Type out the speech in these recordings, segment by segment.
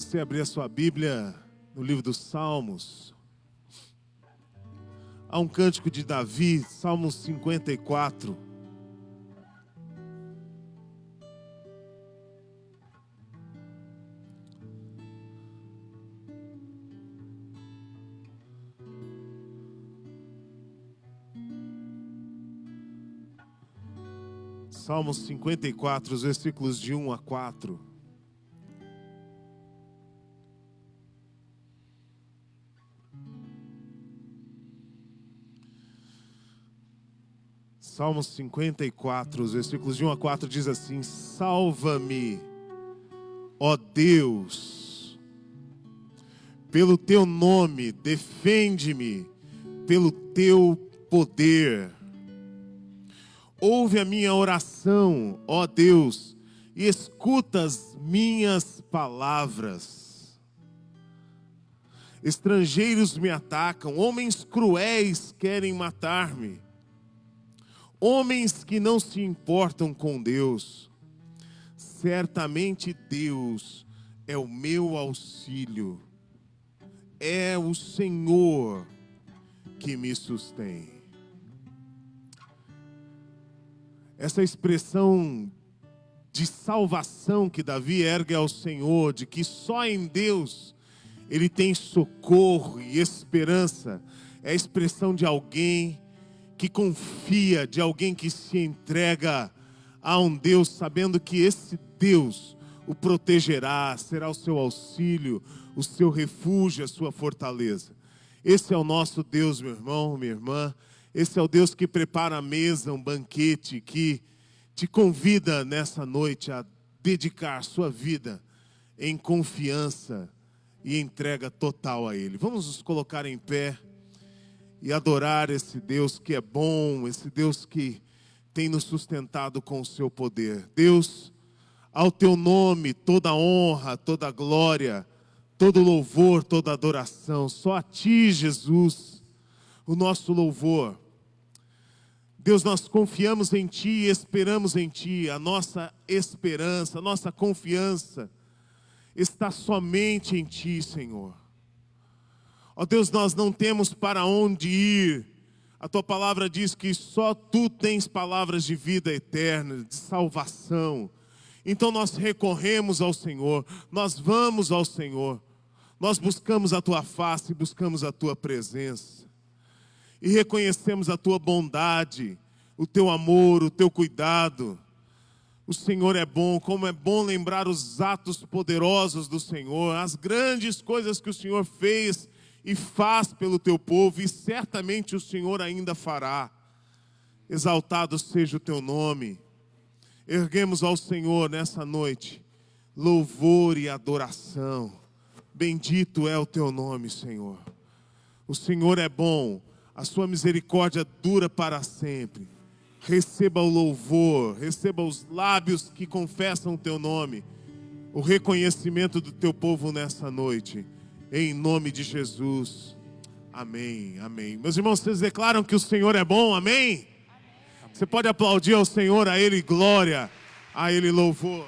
você abrir a sua Bíblia no livro dos Salmos, há um cântico de Davi, Salmo 54. Salmos 54, os versículos de 1 a 4. Salmos 54, os versículos de 1 a 4 diz assim: Salva-me, ó Deus, pelo teu nome, defende-me pelo teu poder. Ouve a minha oração, ó Deus, e escuta as minhas palavras. Estrangeiros me atacam, homens cruéis querem matar-me. Homens que não se importam com Deus. Certamente Deus é o meu auxílio. É o Senhor que me sustém. Essa expressão de salvação que Davi ergue ao Senhor, de que só em Deus ele tem socorro e esperança, é a expressão de alguém que confia, de alguém que se entrega a um Deus, sabendo que esse Deus o protegerá, será o seu auxílio, o seu refúgio, a sua fortaleza. Esse é o nosso Deus, meu irmão, minha irmã. Esse é o Deus que prepara a mesa, um banquete, que te convida nessa noite a dedicar sua vida em confiança e entrega total a Ele. Vamos nos colocar em pé e adorar esse Deus que é bom, esse Deus que tem nos sustentado com o seu poder. Deus, ao teu nome, toda honra, toda glória, todo louvor, toda adoração. Só a ti, Jesus, o nosso louvor. Deus, nós confiamos em ti e esperamos em ti. A nossa esperança, a nossa confiança está somente em ti, Senhor. Ó Deus, nós não temos para onde ir. A tua palavra diz que só tu tens palavras de vida eterna, de salvação. Então nós recorremos ao Senhor, nós vamos ao Senhor. Nós buscamos a tua face, buscamos a tua presença. E reconhecemos a tua bondade, o teu amor, o teu cuidado. O Senhor é bom, como é bom lembrar os atos poderosos do Senhor, as grandes coisas que o Senhor fez e faz pelo teu povo, e certamente o Senhor ainda fará. Exaltado seja o teu nome. Erguemos ao Senhor nessa noite louvor e adoração. Bendito é o teu nome, Senhor. O Senhor é bom, a sua misericórdia dura para sempre. Receba o louvor, receba os lábios que confessam o teu nome, o reconhecimento do teu povo nessa noite. Em nome de Jesus. Amém, amém. Meus irmãos, vocês declaram que o Senhor é bom, amém? Você pode aplaudir ao Senhor, a Ele glória, a Ele louvor.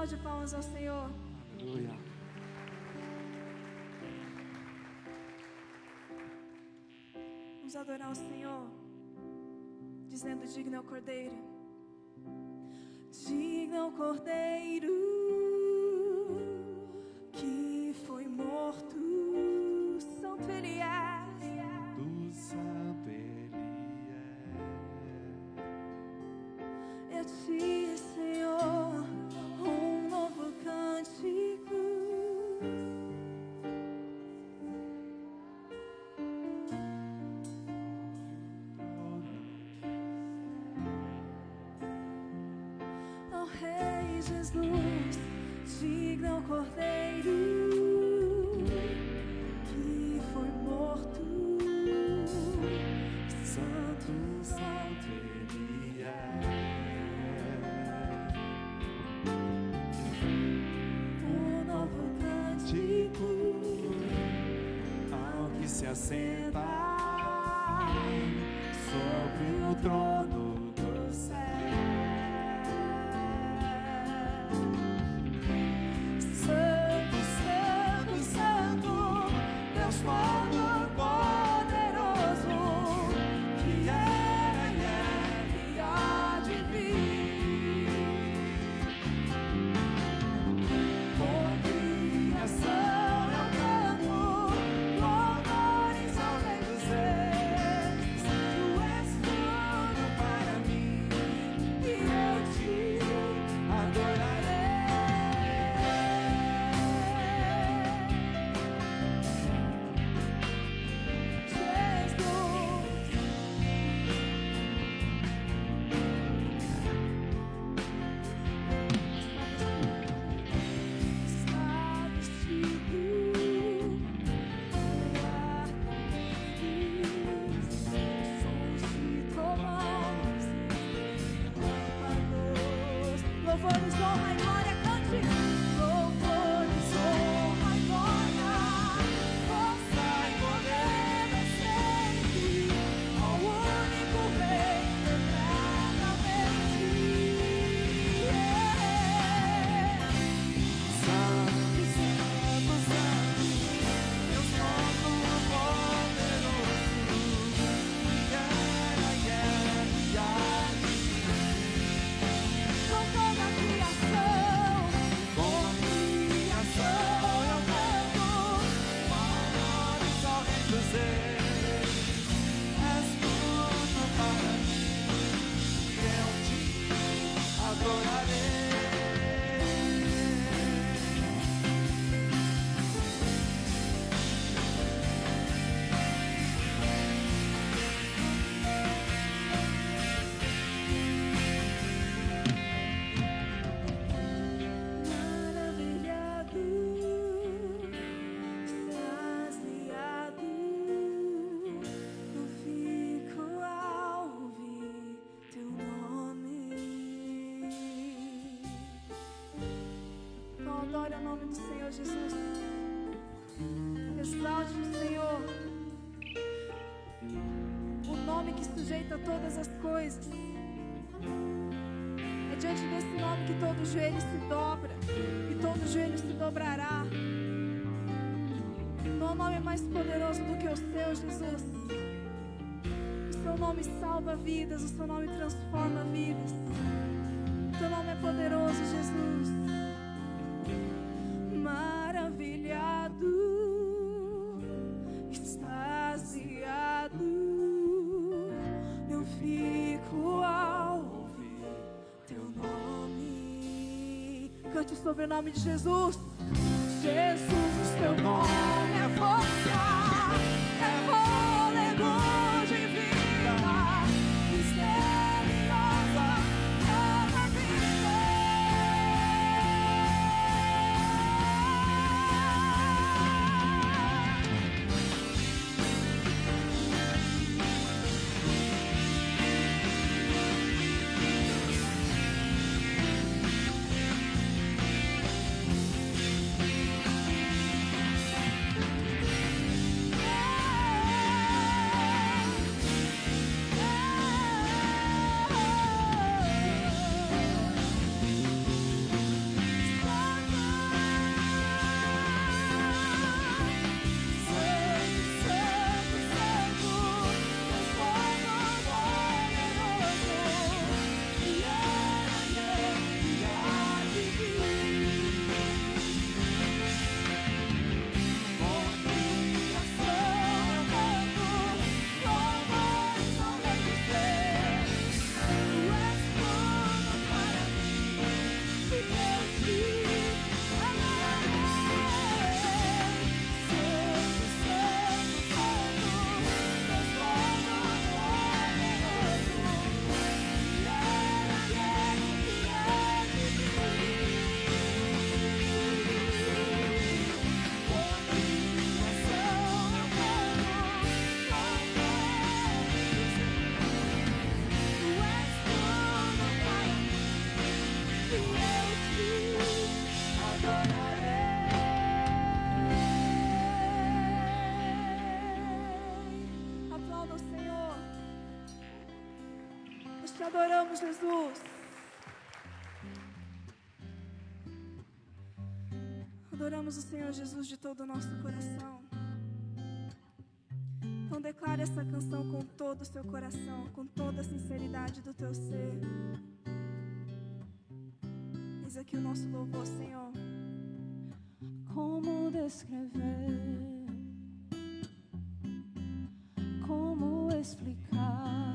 salva de palmas ao Senhor. Aleluia. Vamos adorar o Senhor, dizendo: digno é o Cordeiro, digno é o Cordeiro que foi morto. Santo Ele é, Do santo Ele e a Ti, Senhor, um novo cântico. Ó Rei Jesus, digno é o Cordeiro que foi morto. Santo, Santo Ele um novo cântico ao que se assenta sobre o trono do céu. Santo, Santo, Santo, Deus Todo-Poderoso, que era e é e há de vir. Por criação eu canto louvores ao Rei dos Reis. Tu és tudo para mim e eu te adorarei. Está vestido com arco-íris, sons de trovões e lâmpadas. Louvores, honra e glória, cante. Louvores, honra e glória, força e poder é sempre ao único Rei eternamente. Santo, Santo, Santo, Deus Todo-Poderoso, que era e é e há de vir. Com toda a criação eu canto. Louvores ao Rei dos Reis. És tudo para mim e eu te adorarei. Maravilhado, extasiado, eu fico ao ouvir teu nome. Então adore o nome do Senhor Jesus. Exalte o Senhor, o nome que sujeita todas as coisas. É diante desse nome que todo joelho se dobra e todo joelho se dobrará. Não há nome mais poderoso do que o seu, Jesus. O seu nome salva vidas, o seu nome transforma vidas. O teu nome é poderoso, Jesus. Maravilhado, extasiado, eu fico ao ouvir teu nome. Cante sobre o nome de Jesus. Jesus, o teu nome é força, é fôlego de vida, misteriosa, nova vida. adoramos, Jesus. Adoramos o Senhor Jesus de todo o nosso coração. Então declare essa canção com todo o seu coração, com toda a sinceridade do teu ser. Eis aqui o nosso louvor, Senhor. Como descrever? Como explicar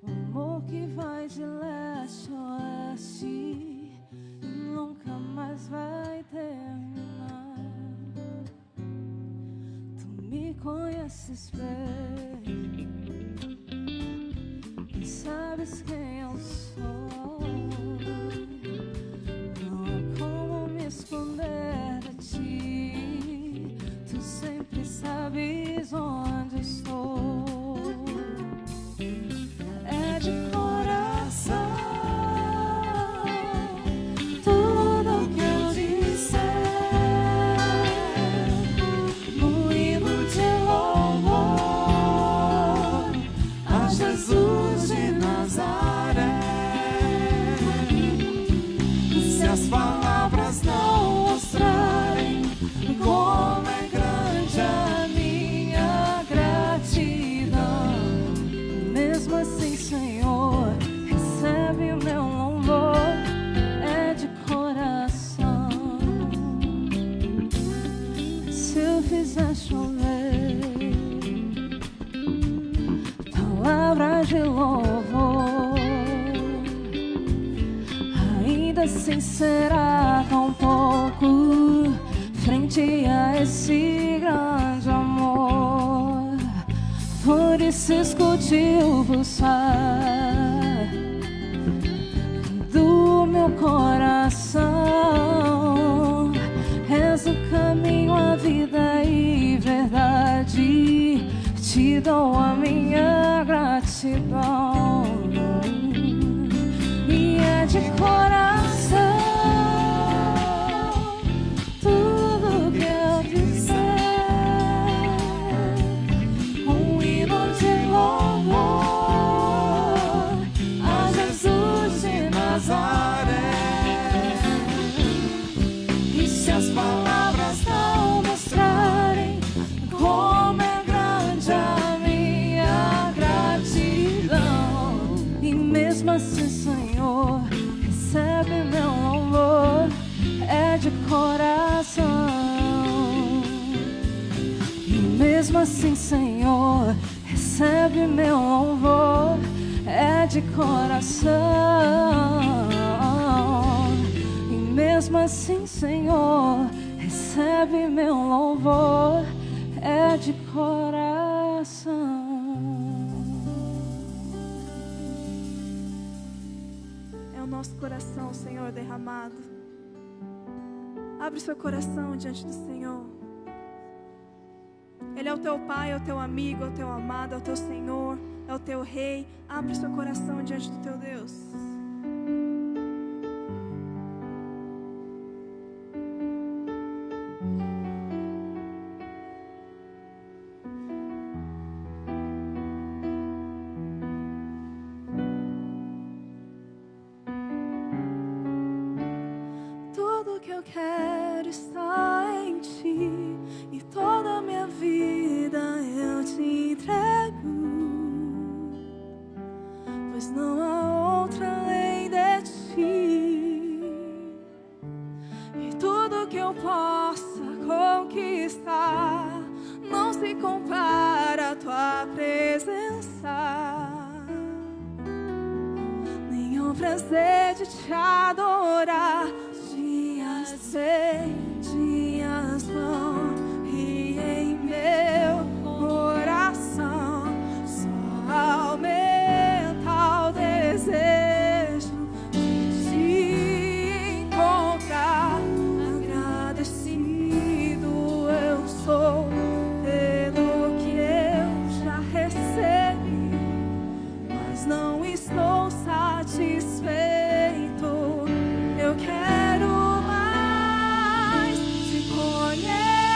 o amor que vai de leste a oeste e nunca mais vai terminar? Tu me conheces bem e sabes quem eu sou. Não há como me esconder de ti. Tu sempre sabes onde estou. É de coração tudo que eu disser, no hino de louvor a Jesus de Nazaré. Se as palavras não mostrarem como é grande a minha gratidão, mesmo assim, Senhor, recebe o meu louvor, é de coração. Se eu fizer chover palavras de louvor, ainda assim será tão pouco frente a esse grande amor. Por isso escute o pulsar do meu coração. És o caminho, a vida e verdade. Te dou a minha gratidão. E é de coração tudo que eu disser, um hino de louvor a Jesus de Nazaré. E se as palavras não mostrarem como é grande a minha gratidão, e mesmo assim, Senhor, recebe meu louvor, é de coração. E mesmo assim, Senhor, recebe meu louvor, é de coração. E mesmo assim, Senhor, recebe meu louvor, é de coração. É o nosso coração, Senhor, derramado. Abre o seu coração diante do Senhor. Ele é o teu Pai, é o teu amigo, é o teu amado, é o teu Senhor, é o teu Rei. Abre o seu coração diante do teu Deus. Tudo que eu quero está em ti, e toda a minha vida eu te entrego, pois não há outra além de ti. E tudo que eu possa conquistar não se compara à tua presença, nem ao prazer de te adorar. Dias vêm, dias vão, e em meu coração só aumenta o desejo de te encontrar. Agradecido eu sou pelo que eu já recebi, mas não estou satisfeito. Eu quero mais te conhecer.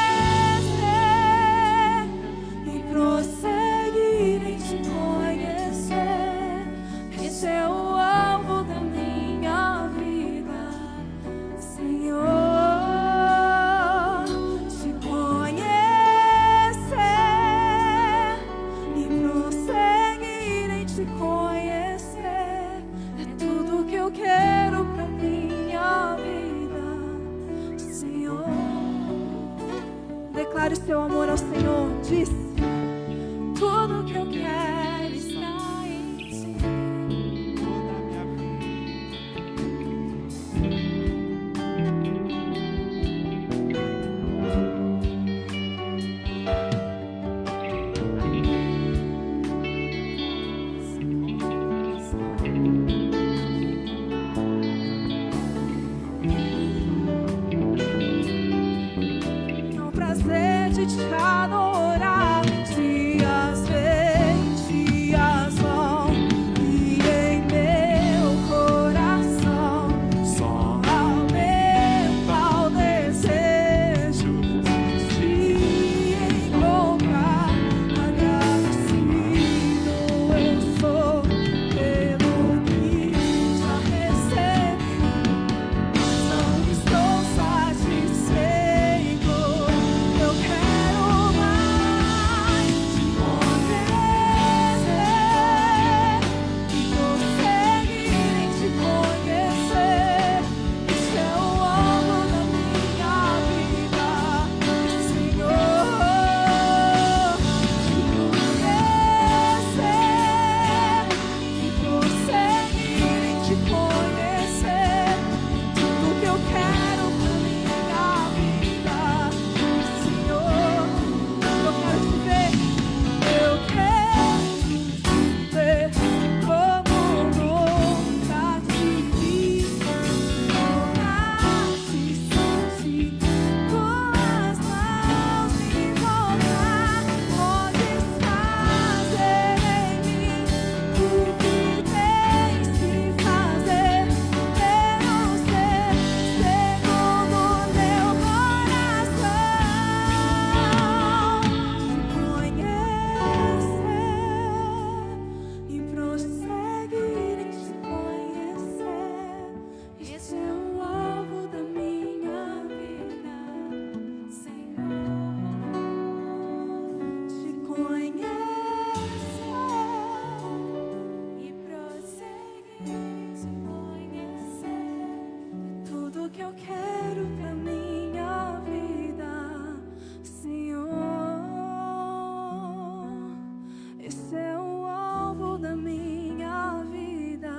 te conhecer. Tudo que eu quero pra minha vida, Senhor. Esse é o alvo da minha vida,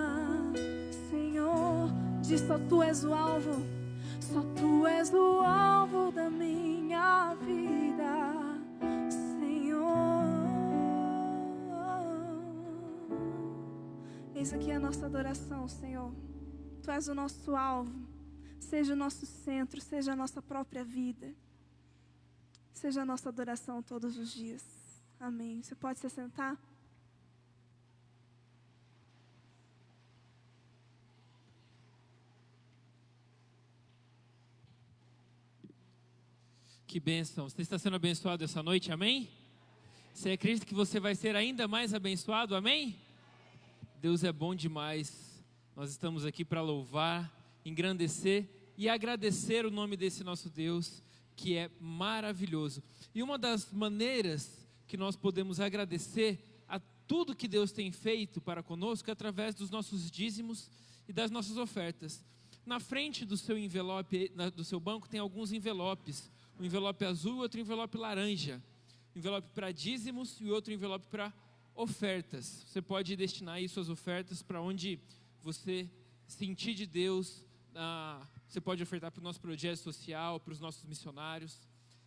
Senhor. Diz só tu és o alvo, só tu és o alvo da minha vida, Senhor. Eis aqui a nossa adoração, Senhor. Tu és o nosso alvo. Seja o nosso centro, seja a nossa própria vida. Seja a nossa adoração todos os dias. Amém. Você pode se sentar? Que bênção. Você está sendo abençoado essa noite, amém? Você acredita que você vai ser ainda mais abençoado, amém? Deus é bom demais. Nós estamos aqui para louvar, engrandecer e agradecer o nome desse nosso Deus, que é maravilhoso. E uma das maneiras que nós podemos agradecer a tudo que Deus tem feito para conosco é através dos nossos dízimos e das nossas ofertas. Na frente do seu envelope, do seu banco, tem alguns envelopes. Um envelope azul e outro envelope laranja. Um envelope para dízimos e outro envelope para ofertas. Você pode destinar aí suas ofertas para onde você sentir de Deus. Você pode ofertar para o nosso projeto social, para os nossos missionários.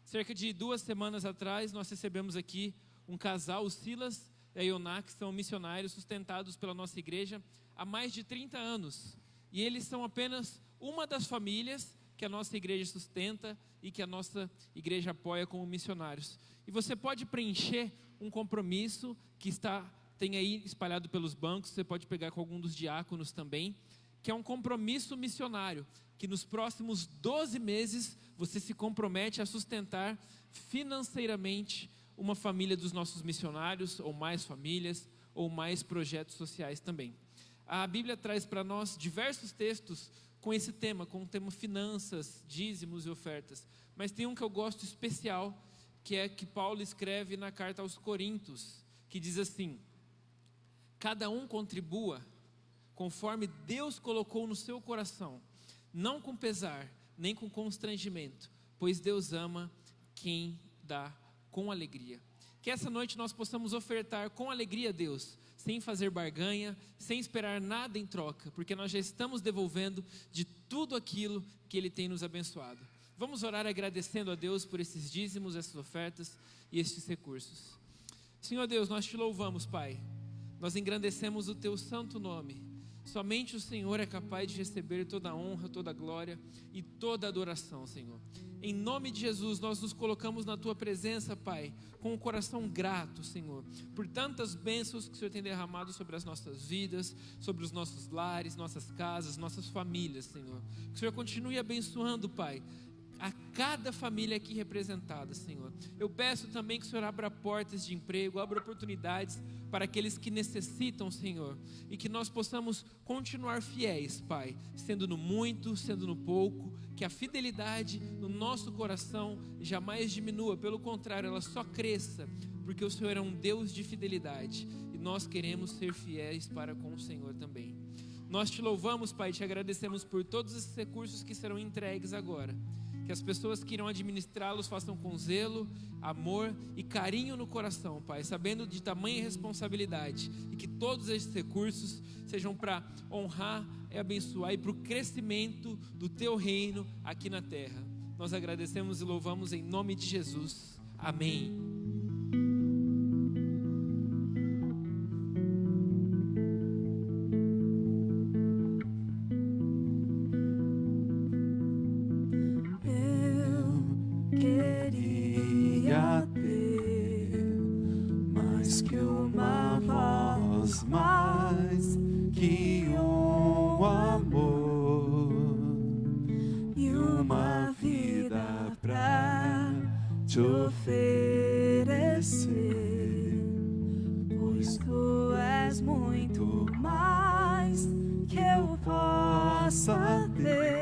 Cerca de 2 semanas atrás, nós recebemos aqui um casal, o Silas e a Ioná, que são missionários sustentados pela nossa igreja há mais de 30 anos. E eles são apenas uma das famílias que a nossa igreja sustenta e que a nossa igreja apoia como missionários. E você pode preencher um compromisso que tem aí espalhado pelos bancos, você pode pegar com algum dos diáconos também, que é um compromisso missionário, que nos próximos 12 meses você se compromete a sustentar financeiramente uma família dos nossos missionários, ou mais famílias, ou mais projetos sociais também. A Bíblia traz para nós diversos textos com esse tema, com o tema finanças, dízimos e ofertas. Mas tem um que eu gosto especial, que é que Paulo escreve na carta aos Coríntios, que diz assim: cada um contribua conforme Deus colocou no seu coração, não com pesar, nem com constrangimento, pois Deus ama quem dá com alegria. Que essa noite nós possamos ofertar com alegria a Deus, sem fazer barganha, sem esperar nada em troca, porque nós já estamos devolvendo de tudo aquilo que Ele tem nos abençoado. Vamos orar agradecendo a Deus por esses dízimos, essas ofertas e estes recursos. Senhor Deus, nós te louvamos, Pai. Nós engrandecemos o Teu santo nome. Somente o Senhor é capaz de receber toda a honra, toda a glória e toda a adoração, Senhor. Em nome de Jesus, nós nos colocamos na Tua presença, Pai, com o coração grato, Senhor, por tantas bênçãos que o Senhor tem derramado sobre as nossas vidas, sobre os nossos lares, nossas casas, nossas famílias, Senhor. Que o Senhor continue abençoando, Pai, a cada família aqui representada, Senhor. Eu peço também que o Senhor abra portas de emprego, abra oportunidades para aqueles que necessitam, Senhor, e que nós possamos continuar fiéis, Pai, sendo no muito, sendo no pouco, que a fidelidade no nosso coração jamais diminua, pelo contrário, ela só cresça, porque o Senhor é um Deus de fidelidade, e nós queremos ser fiéis para com o Senhor também. Nós te louvamos, Pai, te agradecemos por todos esses recursos que serão entregues agora. Que as pessoas que irão administrá-los façam com zelo, amor e carinho no coração, Pai, sabendo de tamanha responsabilidade, e que todos esses recursos sejam para honrar e abençoar e para o crescimento do Teu reino aqui na terra. Nós agradecemos e louvamos em nome de Jesus. Amém. Queria ter mais que uma voz, mais que um amor e uma vida pra te oferecer, pois Tu és muito mais que eu possa ter.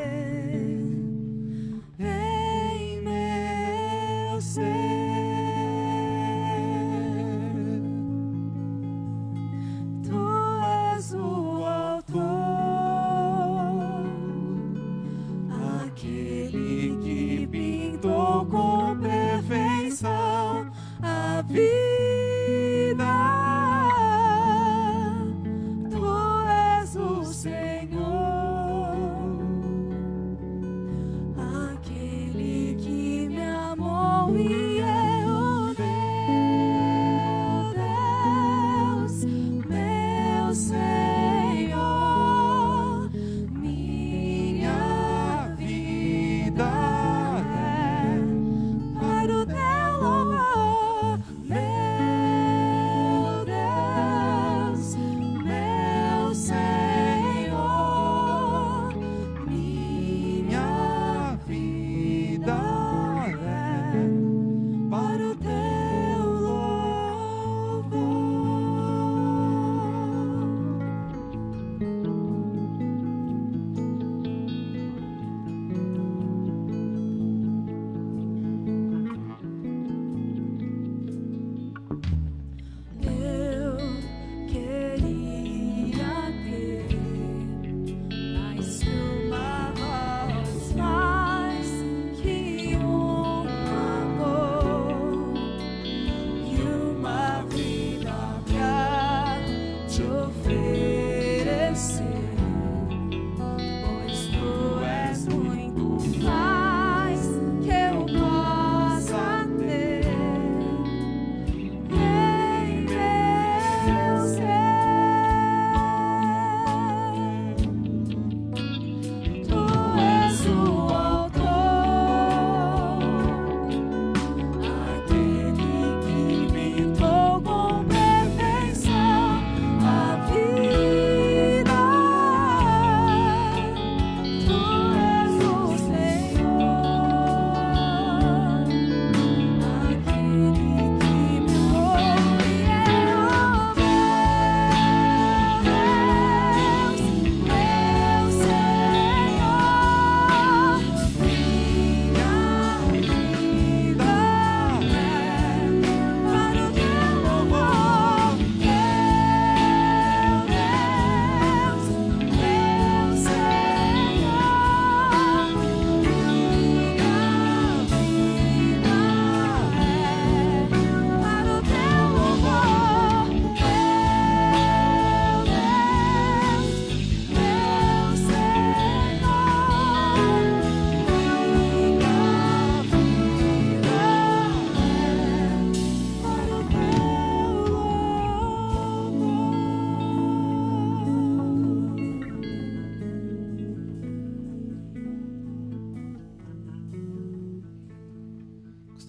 Tu és o Autor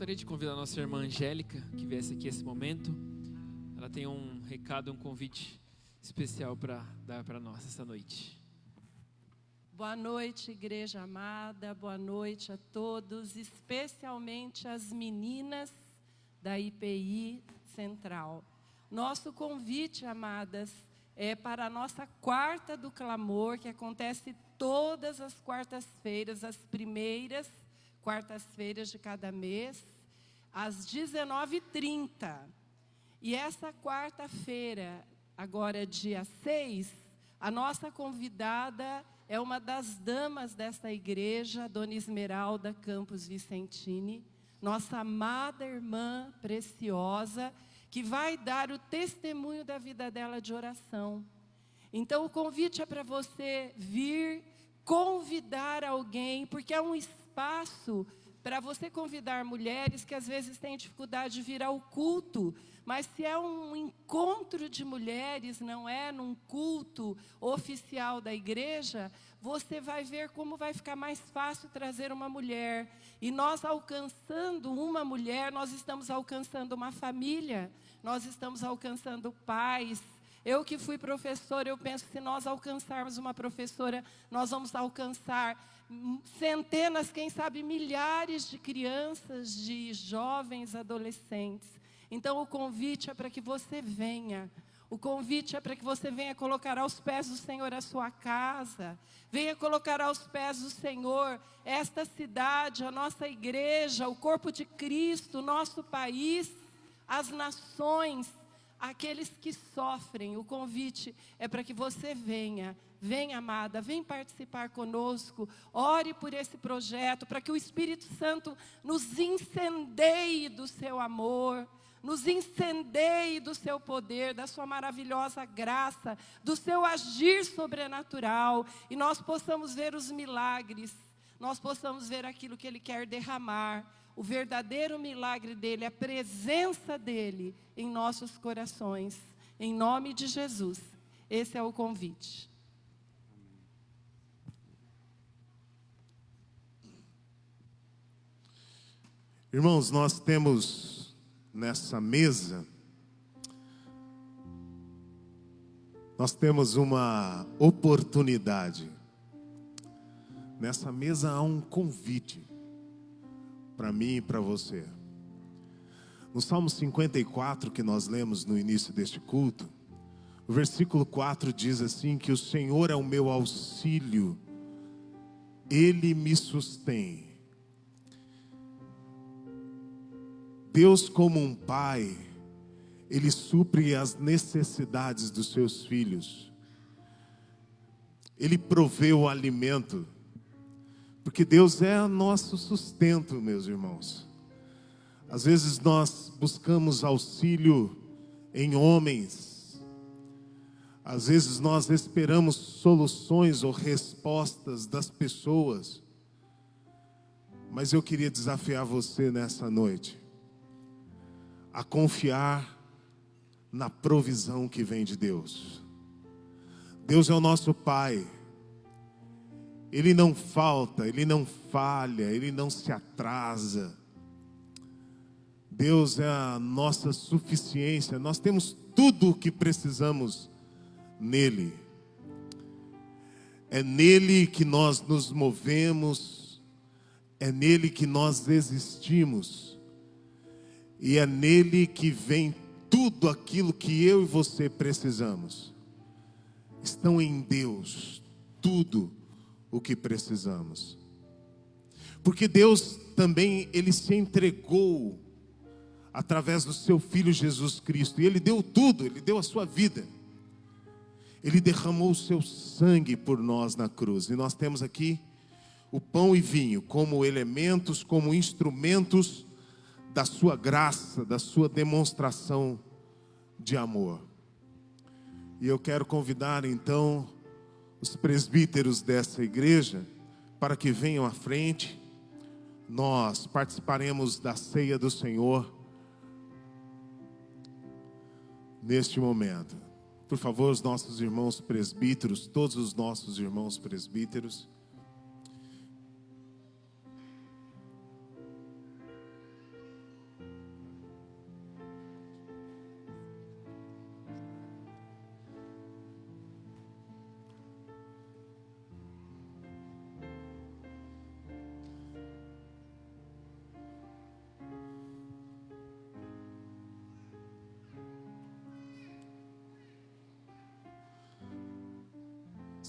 Gostaria de convidar a nossa irmã Angélica, que viesse aqui esse momento. Ela tem um recado, um convite especial para dar para nós essa noite. Boa noite, igreja amada, boa noite a todos, especialmente as meninas da IPI Central. Nosso convite, amadas, é para a nossa quarta do clamor, que acontece todas as quartas-feiras, as primeiras quartas-feiras de cada mês, às 19h30. E essa quarta-feira, agora dia 6, a nossa convidada é uma das damas desta igreja, Dona Esmeralda Campos Vicentini, nossa amada irmã preciosa, que vai dar o testemunho da vida dela de oração. Então o convite é para você vir convidar alguém, porque é um espaço para você convidar mulheres que às vezes têm dificuldade de vir ao culto, mas se é um encontro de mulheres, não é num culto oficial da igreja, você vai ver como vai ficar mais fácil trazer uma mulher. E nós alcançando uma mulher, nós estamos alcançando uma família, nós estamos alcançando pais. Eu que fui professora, eu penso que se nós alcançarmos uma professora, nós vamos alcançar centenas, quem sabe milhares de crianças, de jovens, adolescentes. Então o convite é para que você venha. O convite é para que você venha colocar aos pés do Senhor a sua casa. Venha colocar aos pés do Senhor esta cidade, a nossa igreja, o corpo de Cristo, o nosso país, as nações, aqueles que sofrem. O convite é para que você venha. Vem, amada, vem participar conosco. Ore por esse projeto, para que o Espírito Santo nos incendeie do seu amor, nos incendeie do seu poder, da sua maravilhosa graça, do seu agir sobrenatural, e nós possamos ver os milagres, nós possamos ver aquilo que Ele quer derramar, o verdadeiro milagre dEle, a presença dEle em nossos corações, em nome de Jesus. Esse é o convite. Irmãos, nós temos nessa mesa, nós temos uma oportunidade. Nessa mesa há um convite para mim e para você. No Salmo 54, que nós lemos no início deste culto, o versículo 4 diz assim, que o Senhor é o meu auxílio, Ele me sustém. Deus, como um pai, Ele supre as necessidades dos seus filhos. Ele provê o alimento, porque Deus é nosso sustento, meus irmãos. Às vezes nós buscamos auxílio em homens. Às vezes nós esperamos soluções ou respostas das pessoas. Mas eu queria desafiar você nessa noite a confiar na provisão que vem de Deus. Deus é o nosso Pai. Ele não falta, Ele não falha, Ele não se atrasa. Deus é a nossa suficiência. Nós temos tudo o que precisamos nele. É nele que nós nos movemos, é nele que nós existimos. E é nele que vem tudo aquilo que eu e você precisamos. Estão em Deus tudo o que precisamos. Porque Deus também, Ele se entregou através do seu Filho Jesus Cristo. E Ele deu tudo, Ele deu a sua vida. Ele derramou o seu sangue por nós na cruz. E nós temos aqui o pão e vinho como elementos, como instrumentos da sua graça, da sua demonstração de amor. E eu quero convidar então os presbíteros dessa igreja para que venham à frente. Nós participaremos da ceia do Senhor neste momento. Por favor, os nossos irmãos presbíteros, todos os nossos irmãos presbíteros.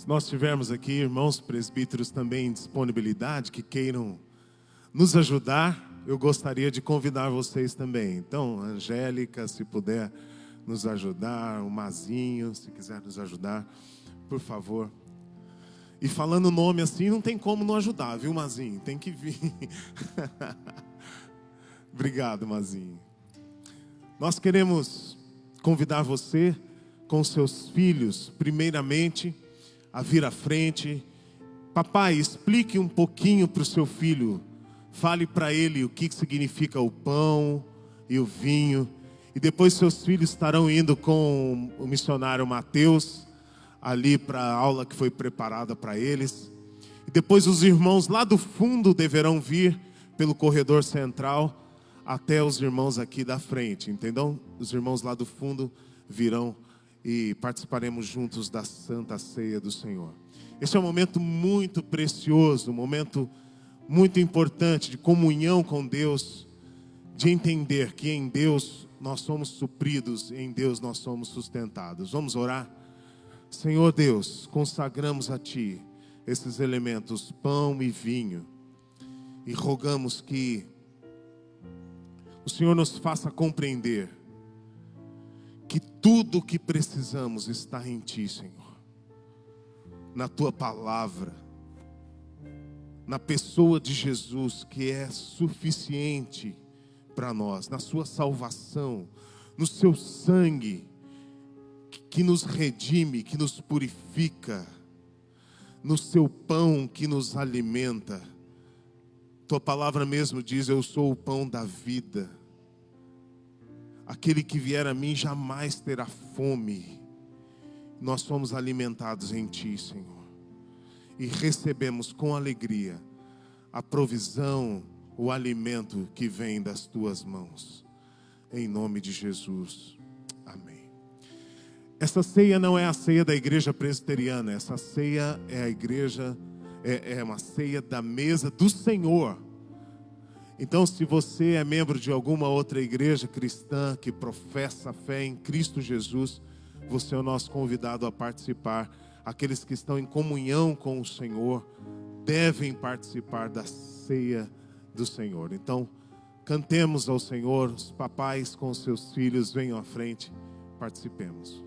Se nós tivermos aqui irmãos presbíteros também em disponibilidade que queiram nos ajudar, eu gostaria de convidar vocês também. Então, a Angélica, se puder nos ajudar, o Mazinho, se quiser nos ajudar, por favor. E falando o nome assim, não tem como não ajudar, viu, Mazinho? Tem que vir. Obrigado, Mazinho. Nós queremos convidar você com seus filhos, primeiramente, a vir à frente. Papai, explique um pouquinho para o seu filho. Fale para ele o que significa o pão e o vinho. E depois seus filhos estarão indo com o missionário Mateus, ali para a aula que foi preparada para eles. E depois os irmãos lá do fundo deverão vir pelo corredor central até os irmãos aqui da frente, entendeu? Os irmãos lá do fundo virão e participaremos juntos da Santa Ceia do Senhor. Esse é um momento muito precioso, um momento muito importante de comunhão com Deus, de entender que em Deus nós somos supridos, em Deus nós somos sustentados. Vamos orar? Senhor Deus, consagramos a Ti esses elementos, pão e vinho, e rogamos que o Senhor nos faça compreender que tudo o que precisamos está em Ti, Senhor, na Tua palavra, na pessoa de Jesus, que é suficiente para nós, na sua salvação, no seu sangue, que nos redime, que nos purifica, no seu pão que nos alimenta. Tua palavra mesmo diz: eu sou o pão da vida. Aquele que vier a mim jamais terá fome. Nós somos alimentados em Ti, Senhor, e recebemos com alegria a provisão, o alimento que vem das Tuas mãos. Em nome de Jesus. Amém. Essa ceia não é a ceia da igreja presbiteriana. Essa ceia é a igreja, é uma ceia da mesa do Senhor. Então, se você é membro de alguma outra igreja cristã que professa a fé em Cristo Jesus, você é o nosso convidado a participar. Aqueles que estão em comunhão com o Senhor devem participar da ceia do Senhor. Então, cantemos ao Senhor. Os papais com os seus filhos venham à frente, participemos.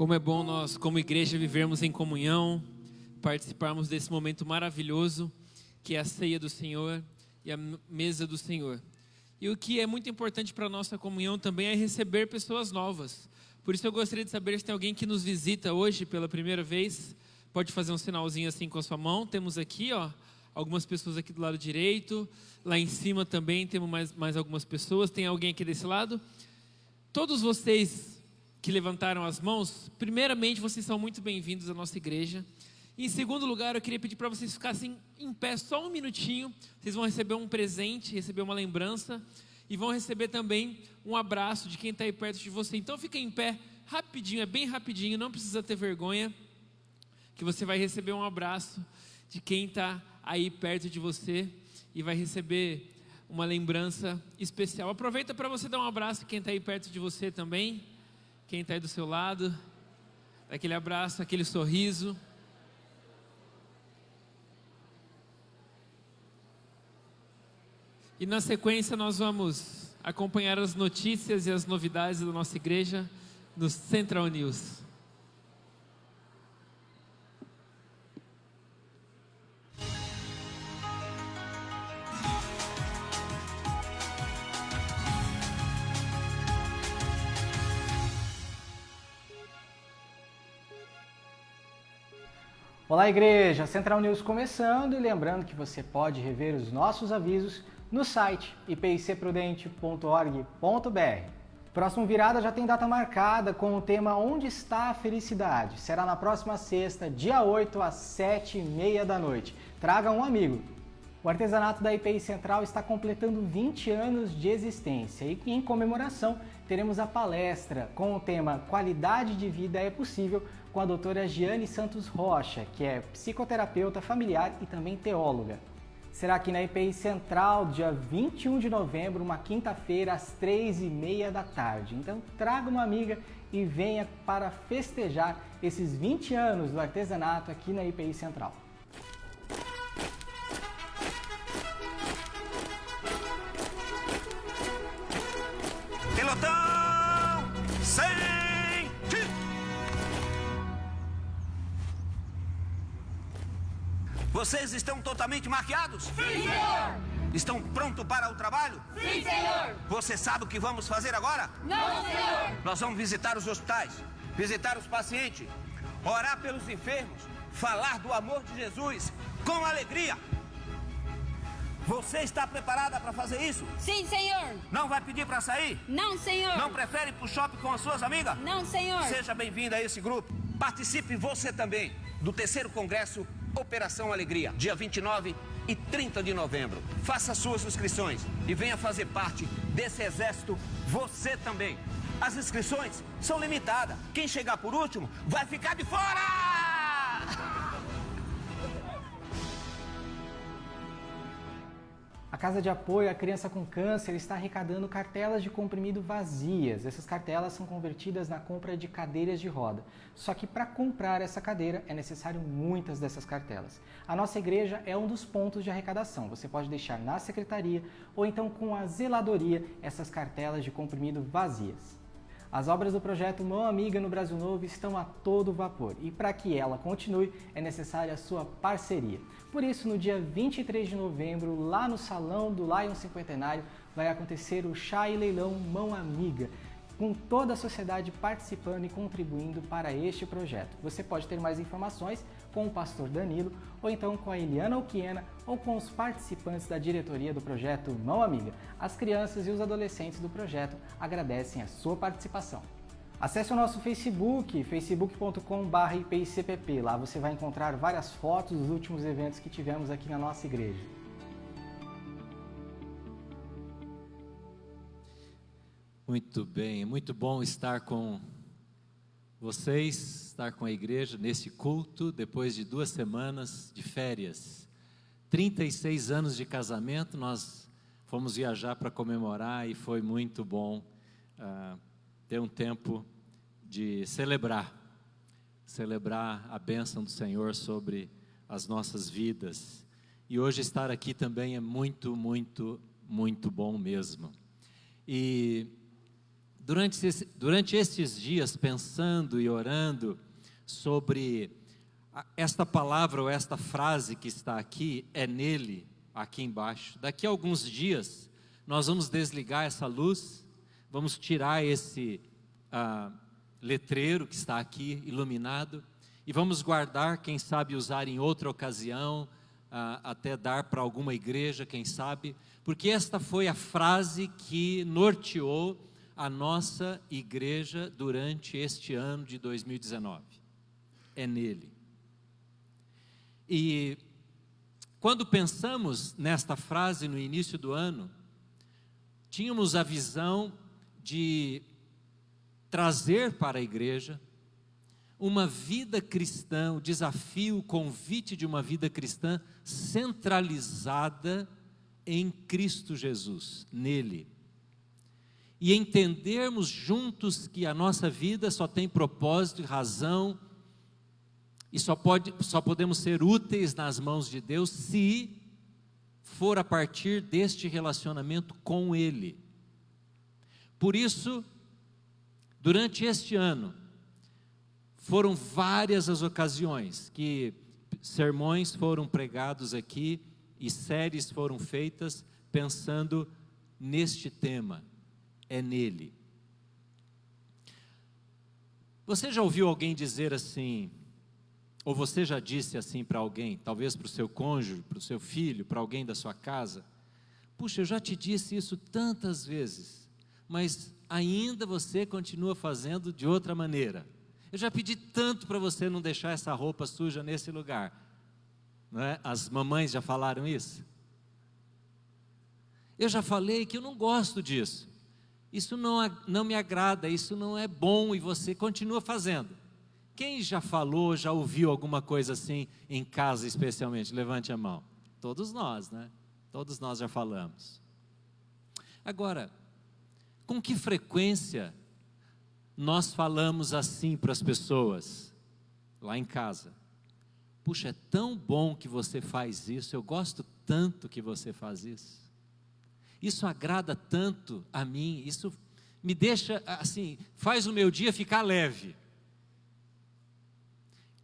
Como é bom nós, como igreja, vivermos em comunhão, participarmos desse momento maravilhoso, que é a ceia do Senhor e a mesa do Senhor. E o que é muito importante para a nossa comunhão também é receber pessoas novas. Por isso eu gostaria de saber se tem alguém que nos visita hoje pela primeira vez. Pode fazer um sinalzinho assim com a sua mão. Temos aqui, ó, algumas pessoas aqui do lado direito. Lá em cima também temos mais algumas pessoas. Tem alguém aqui desse lado? Todos vocês que levantaram as mãos, primeiramente vocês são muito bem-vindos à nossa igreja. E em segundo lugar, eu queria pedir para vocês ficassem em pé só um minutinho. Vocês vão receber um presente, receber uma lembrança e vão receber também um abraço de quem está aí perto de você. Então fiquem em pé rapidinho, é bem rapidinho, não precisa ter vergonha, que você vai receber um abraço de quem está aí perto de você e vai receber uma lembrança especial. Aproveita para você dar um abraço a quem está aí perto de você também. Quem está aí do seu lado, aquele abraço, aquele sorriso. E na sequência nós vamos acompanhar as notícias e as novidades da nossa igreja no Central News. Olá, igreja! Central News começando, e lembrando que você pode rever os nossos avisos no site ipicprudente.org.br. Próximo Virada já tem data marcada com o tema Onde está a Felicidade? Será na próxima sexta, dia 8, às 7h30 da noite. Traga um amigo. O artesanato da IPI Central está completando 20 anos de existência e em comemoração teremos a palestra com o tema Qualidade de Vida é Possível, com a doutora Giane Santos Rocha, que é psicoterapeuta familiar e também teóloga. Será aqui na IPI Central, dia 21 de novembro, uma quinta-feira, às 3h30 da tarde. Então traga uma amiga e venha para festejar esses 20 anos do artesanato aqui na IPI Central. Pelotão, sente! Vocês estão totalmente maquiados? Sim, senhor! Estão prontos para o trabalho? Sim, senhor! Você sabe o que vamos fazer agora? Não, senhor! Nós vamos visitar os hospitais, visitar os pacientes, orar pelos enfermos, falar do amor de Jesus com alegria. Você está preparada para fazer isso? Sim, senhor! Não vai pedir para sair? Não, senhor! Não prefere ir para o shopping com as suas amigas? Não, senhor! Seja bem-vinda a esse grupo. Participe você também do 3º Congresso Operação Alegria, dia 29 e 30 de novembro. Faça suas inscrições e venha fazer parte desse exército você também. As inscrições são limitadas. Quem chegar por último vai ficar de fora! A Casa de Apoio à Criança com Câncer está arrecadando cartelas de comprimido vazias. Essas cartelas são convertidas na compra de cadeiras de roda. Só que para comprar essa cadeira é necessário muitas dessas cartelas. A nossa igreja é um dos pontos de arrecadação. Você pode deixar na secretaria ou então com a zeladoria essas cartelas de comprimido vazias. As obras do projeto Mão Amiga no Brasil Novo estão a todo vapor e para que ela continue é necessária a sua parceria. Por isso, no dia 23 de novembro, lá no Salão do Lion Cinquentenário, vai acontecer o chá e leilão Mão Amiga, com toda a sociedade participando e contribuindo para este projeto. Você pode ter mais informações com o pastor Danilo, ou então com a Eliana Oquiena, ou com os participantes da diretoria do projeto Mão Amiga. As crianças e os adolescentes do projeto agradecem a sua participação. Acesse o nosso Facebook, facebook.com/ipicpp. Lá você vai encontrar várias fotos dos últimos eventos que tivemos aqui na nossa igreja. Muito bem, muito bom estar com vocês, estar com a igreja nesse culto, depois de 2 semanas de férias. 36 anos de casamento, nós fomos viajar para comemorar e foi muito bom ter um tempo de celebrar a bênção do Senhor sobre as nossas vidas. E hoje estar aqui também é muito, muito, muito bom mesmo. E durante estes dias, pensando e orando sobre esta palavra ou esta frase que está aqui, é nele, aqui embaixo. Daqui a alguns dias, nós vamos desligar essa luz, vamos tirar esse letreiro que está aqui iluminado e vamos guardar, quem sabe usar em outra ocasião, até dar para alguma igreja, quem sabe, porque esta foi a frase que norteou a nossa igreja durante este ano de 2019. É nele. E quando pensamos nesta frase no início do ano, tínhamos a visão de trazer para a igreja uma vida cristã, o desafio, o convite de uma vida cristã centralizada em Cristo Jesus, nele. E entendermos juntos que a nossa vida só tem propósito e razão, e só podemos ser úteis nas mãos de Deus se for a partir deste relacionamento com Ele. Por isso, durante este ano, foram várias as ocasiões que sermões foram pregados aqui e séries foram feitas pensando neste tema, é nele. Você já ouviu alguém dizer assim, ou você já disse assim para alguém, talvez para o seu cônjuge, para o seu filho, para alguém da sua casa: puxa, eu já te disse isso tantas vezes, mas ainda você continua fazendo de outra maneira. Eu já pedi tanto para você não deixar essa roupa suja nesse lugar. Não é? As mamães já falaram isso? Eu já falei que eu não gosto disso. Isso não me agrada, isso não é bom, e você continua fazendo. Quem já falou, já ouviu alguma coisa assim em casa especialmente? Levante a mão. Todos nós, né? Todos nós já falamos. Agora, com que frequência nós falamos assim para as pessoas lá em casa? Puxa, é tão bom que você faz isso, eu gosto tanto que você faz isso. Isso agrada tanto a mim, isso me deixa assim, faz o meu dia ficar leve.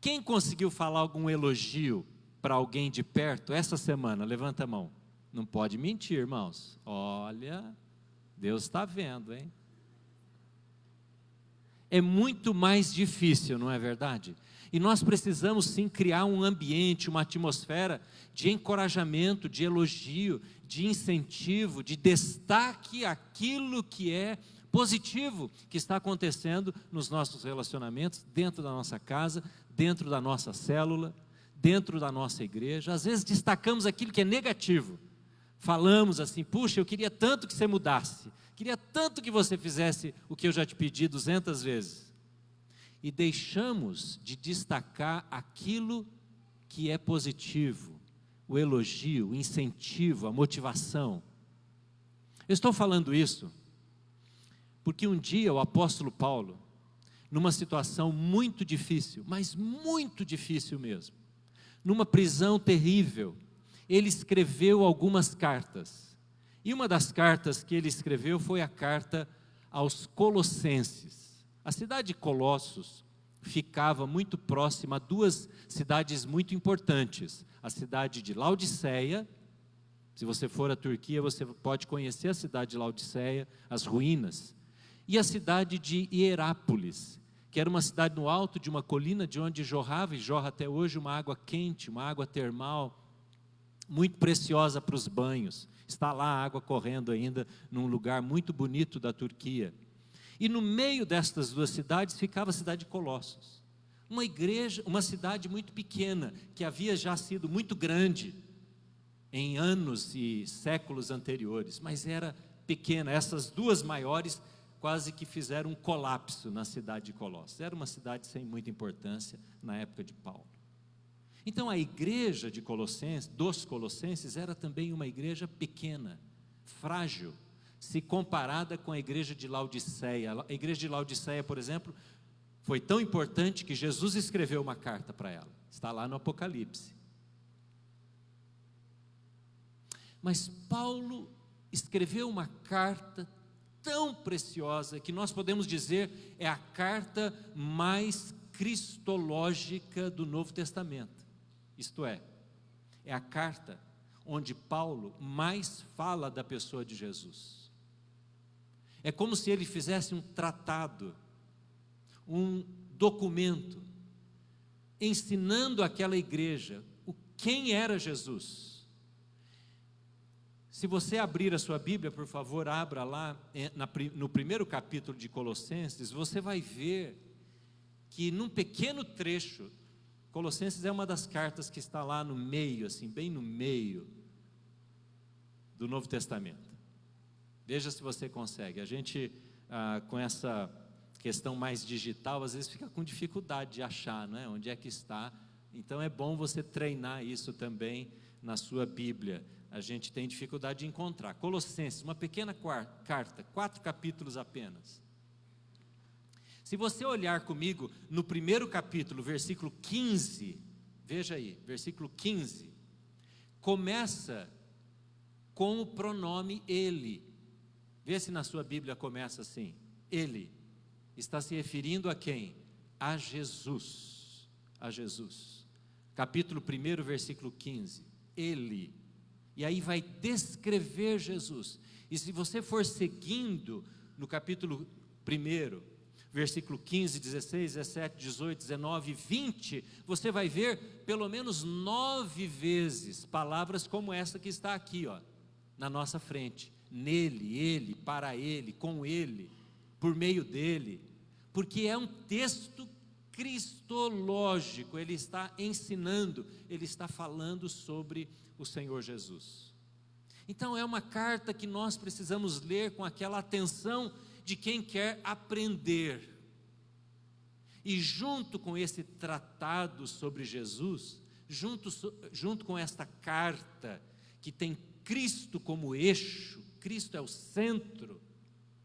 Quem conseguiu falar algum elogio para alguém de perto essa semana? Levanta a mão. Não pode mentir, irmãos. Olha, Deus está vendo, hein? É muito mais difícil, não é verdade? E nós precisamos sim criar um ambiente, uma atmosfera de encorajamento, de elogio, de incentivo, de destaque aquilo que é positivo que está acontecendo nos nossos relacionamentos, dentro da nossa casa, dentro da nossa célula, dentro da nossa igreja. Às vezes destacamos aquilo que é negativo. Falamos assim: puxa, eu queria tanto que você mudasse, queria tanto que você fizesse o que eu já te pedi 200 vezes. E deixamos de destacar aquilo que é positivo, o elogio, o incentivo, a motivação. Eu estou falando isso porque um dia o apóstolo Paulo, numa situação muito difícil, mas muito difícil mesmo, numa prisão terrível, ele escreveu algumas cartas. E uma das cartas que ele escreveu foi a carta aos Colossenses. A cidade de Colossos ficava muito próxima a duas cidades muito importantes. A cidade de Laodiceia, se você for à Turquia, você pode conhecer a cidade de Laodiceia, as ruínas. E a cidade de Hierápolis, que era uma cidade no alto de uma colina, de onde jorrava e jorra até hoje uma água quente, uma água termal, muito preciosa para os banhos. Está lá a água correndo ainda, num lugar muito bonito da Turquia. E no meio destas duas cidades ficava a cidade de Colossos. Uma igreja, uma cidade muito pequena, que havia já sido muito grande em anos e séculos anteriores, mas era pequena. Essas duas maiores quase que fizeram um colapso na cidade de Colossos. Era uma cidade sem muita importância na época de Paulo. Então a igreja de Colossenses, dos Colossenses, era também uma igreja pequena, frágil, se comparada com a igreja de Laodiceia. A igreja de Laodiceia, por exemplo, foi tão importante que Jesus escreveu uma carta para ela. Está lá no Apocalipse. Mas Paulo escreveu uma carta tão preciosa que nós podemos dizer é a carta mais cristológica do Novo Testamento. Isto é a carta onde Paulo mais fala da pessoa de Jesus. É como se ele fizesse um tratado, um documento, ensinando àquela igreja quem era Jesus. Se você abrir a sua Bíblia, por favor, abra lá no primeiro capítulo de Colossenses, você vai ver que num pequeno trecho, Colossenses é uma das cartas que está lá no meio, assim, bem no meio do Novo Testamento. Veja se você consegue. A gente, com essa questão mais digital, às vezes fica com dificuldade de achar, não é? Onde é que está. Então é bom você treinar isso também na sua Bíblia. A gente tem dificuldade de encontrar. Colossenses, uma pequena carta, 4 capítulos apenas. Se você olhar comigo no primeiro capítulo, versículo 15, veja aí, versículo 15, começa com o pronome ele. Vê se na sua Bíblia começa assim, ele. Está se referindo a quem? A Jesus. A Jesus. Capítulo 1, versículo 15. Ele. E aí vai descrever Jesus. E se você for seguindo no capítulo 1, versículo 15, 16, 17, 18, 19, 20, você vai ver pelo menos 9 vezes palavras como essa que está aqui, ó, na nossa frente. Nele, ele, para ele, com ele, por meio dele, porque é um texto cristológico, ele está ensinando, ele está falando sobre o Senhor Jesus. Então é uma carta que nós precisamos ler com aquela atenção de quem quer aprender. E junto com esse tratado sobre Jesus, junto com esta carta que tem Cristo como eixo, Cristo é o centro,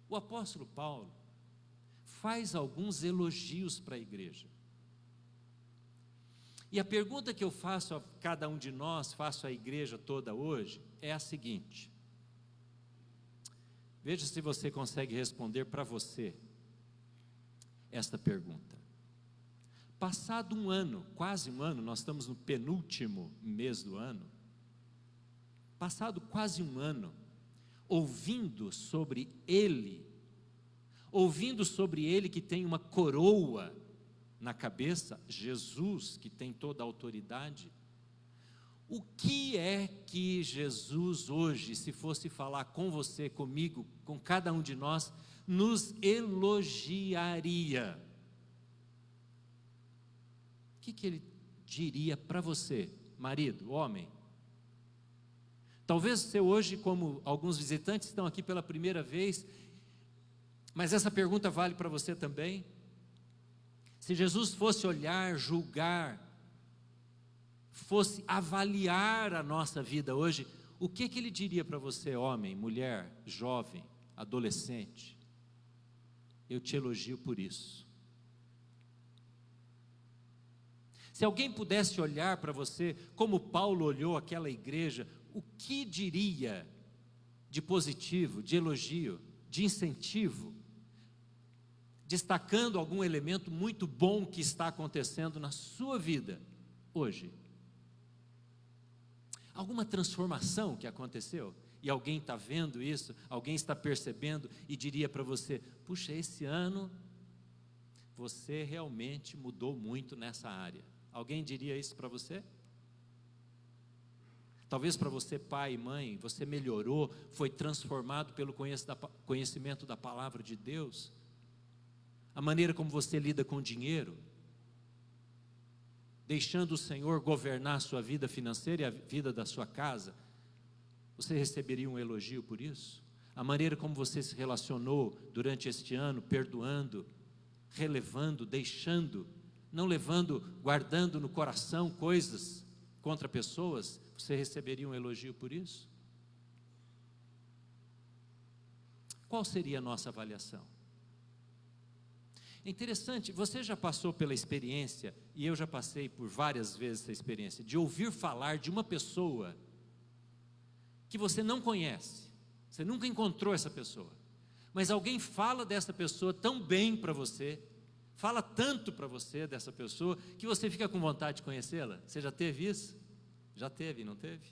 o apóstolo Paulo faz alguns elogios para a igreja. E a pergunta que eu faço a cada um de nós, faço à igreja toda hoje, é a seguinte: veja se você consegue responder para você esta pergunta. Passado um ano, quase um ano, nós estamos no penúltimo mês do ano, passado quase um ano, ouvindo sobre Ele que tem uma coroa na cabeça, Jesus, que tem toda a autoridade. O que é que Jesus hoje, se fosse falar com você, comigo, com cada um de nós, nos elogiaria? O que ele diria para você, marido, homem? Talvez você hoje, como alguns visitantes estão aqui pela primeira vez, mas essa pergunta vale para você também. Se Jesus fosse olhar, julgar, fosse avaliar a nossa vida hoje, o que ele diria para você, homem, mulher, jovem, adolescente? Eu te elogio por isso. Se alguém pudesse olhar para você, como Paulo olhou aquela igreja, o que diria de positivo, de elogio, de incentivo, destacando algum elemento muito bom que está acontecendo na sua vida hoje? Alguma transformação que aconteceu? E alguém está vendo isso, alguém está percebendo e diria para você: puxa, esse ano você realmente mudou muito nessa área. Alguém diria isso para você? Talvez para você, pai e mãe, você melhorou, foi transformado pelo conhecimento da palavra de Deus. A maneira como você lida com o dinheiro, deixando o Senhor governar a sua vida financeira e a vida da sua casa, você receberia um elogio por isso? A maneira como você se relacionou durante este ano, perdoando, relevando, deixando, não levando, guardando no coração coisas contra pessoas, você receberia um elogio por isso? Qual seria a nossa avaliação? É interessante, você já passou pela experiência, e eu já passei por várias vezes essa experiência, de ouvir falar de uma pessoa que você não conhece, você nunca encontrou essa pessoa, Mas alguém fala dessa pessoa tão bem para você, fala tanto para você dessa pessoa, que você fica com vontade de conhecê-la. Você já teve isso? Já teve, não teve?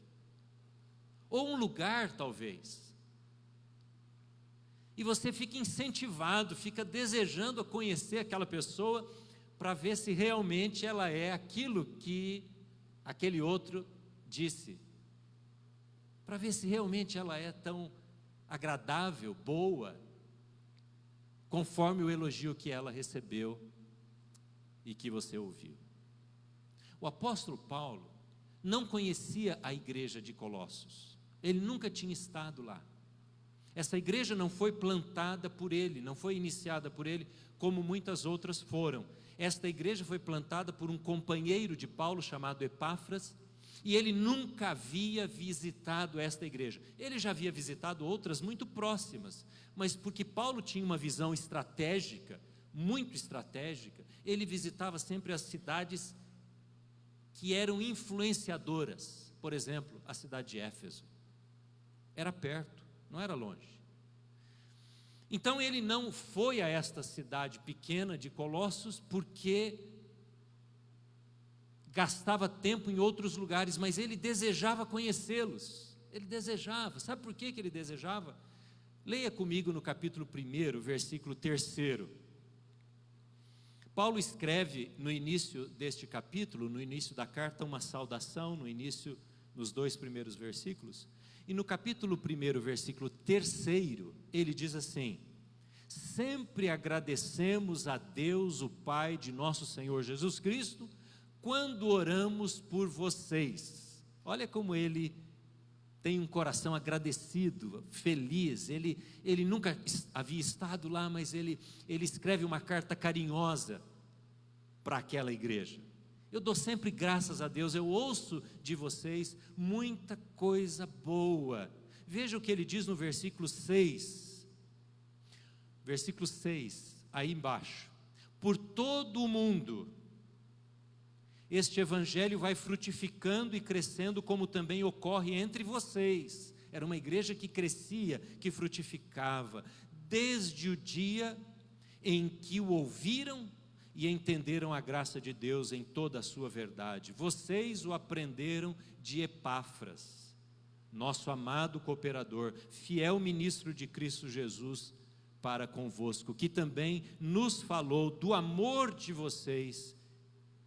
Ou um lugar, talvez. E você fica incentivado, fica desejando conhecer aquela pessoa, para ver se realmente ela é aquilo que aquele outro disse. Para ver se realmente ela é tão agradável, boa, conforme o elogio que ela recebeu e que você ouviu. O apóstolo Paulo não conhecia a igreja de Colossos. Ele nunca tinha estado lá. Essa igreja não foi plantada por ele, não foi iniciada por ele, como muitas outras foram. Esta igreja foi plantada por um companheiro de Paulo chamado Epáfras, e ele nunca havia visitado esta igreja. Ele já havia visitado outras muito próximas, mas porque Paulo tinha uma visão estratégica, muito estratégica, ele visitava sempre as cidades que eram influenciadoras. Por exemplo, a cidade de Éfeso. Era perto, não era longe. Então ele não foi a esta cidade pequena de Colossos porque gastava tempo em outros lugares, mas ele desejava conhecê-los. Ele desejava. Sabe por que ele desejava? Leia comigo no capítulo 1, versículo 3. Paulo escreve no início deste capítulo, no início da carta, uma saudação, nos 2 primeiros versículos. E no capítulo 1, versículo 3, ele diz assim: sempre agradecemos a Deus, o Pai de nosso Senhor Jesus Cristo, quando oramos por vocês. Olha como ele tem um coração agradecido, feliz. Ele nunca havia estado lá, mas ele escreve uma carta carinhosa para aquela igreja. Eu dou sempre graças a Deus, eu ouço de vocês muita coisa boa. Veja o que ele diz no versículo 6. Versículo 6, aí embaixo: por todo o mundo este evangelho vai frutificando e crescendo, como também ocorre entre vocês. Era uma igreja que crescia, que frutificava, desde o dia em que o ouviram e entenderam a graça de Deus em toda a sua verdade. Vocês o aprenderam de Epáfras, nosso amado cooperador, fiel ministro de Cristo Jesus para convosco, que também nos falou do amor de vocês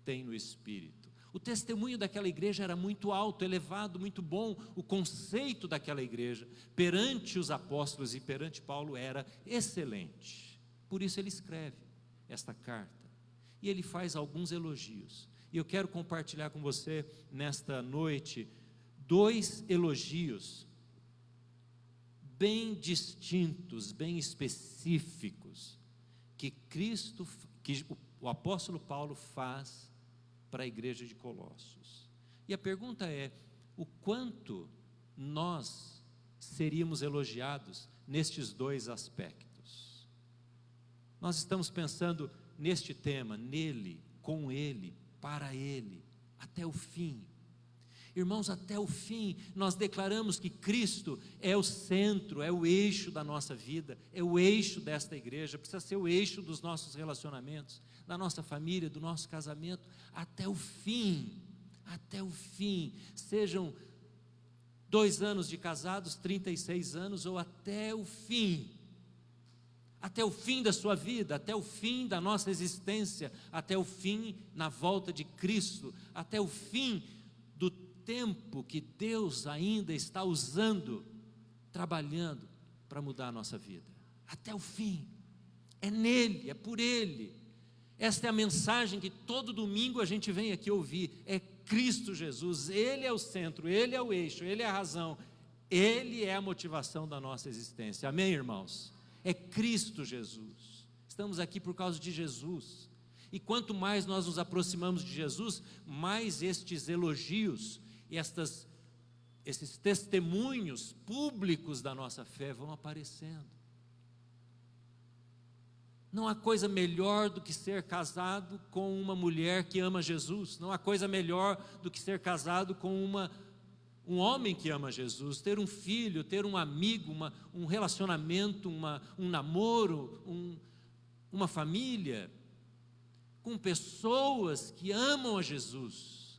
tem no Espírito. O testemunho daquela igreja era muito alto, elevado, muito bom. O conceito daquela igreja perante os apóstolos e perante Paulo era excelente. Por isso ele escreve esta carta e ele faz alguns elogios. E eu quero compartilhar com você nesta noite 2 elogios bem distintos, bem específicos, que o apóstolo Paulo faz para a igreja de Colossos. E a pergunta é: o quanto nós seríamos elogiados nestes 2 aspectos? Nós estamos pensando neste tema, nele, com ele, para ele, até o fim. Irmãos, até o fim, nós declaramos que Cristo é o centro, é o eixo da nossa vida, é o eixo desta igreja, precisa ser o eixo dos nossos relacionamentos, da nossa família, do nosso casamento, até o fim, sejam 2 anos de casados, 36 anos, ou até o fim da sua vida, até o fim da nossa existência, até o fim na volta de Cristo, até o fim do tempo que Deus ainda está usando, trabalhando para mudar a nossa vida, até o fim. É nele, é por ele. Esta é a mensagem que todo domingo a gente vem aqui ouvir, é Cristo Jesus. Ele é o centro, ele é o eixo, ele é a razão, ele é a motivação da nossa existência. Amém, irmãos? É Cristo Jesus. Estamos aqui por causa de Jesus. E quanto mais nós nos aproximamos de Jesus, mais estes elogios e esses testemunhos públicos da nossa fé vão aparecendo. Não há coisa melhor do que ser casado com uma mulher que ama Jesus. Não há coisa melhor do que ser casado com uma um homem que ama Jesus, ter um filho, ter um amigo, um relacionamento, um namoro, uma família, com pessoas que amam a Jesus,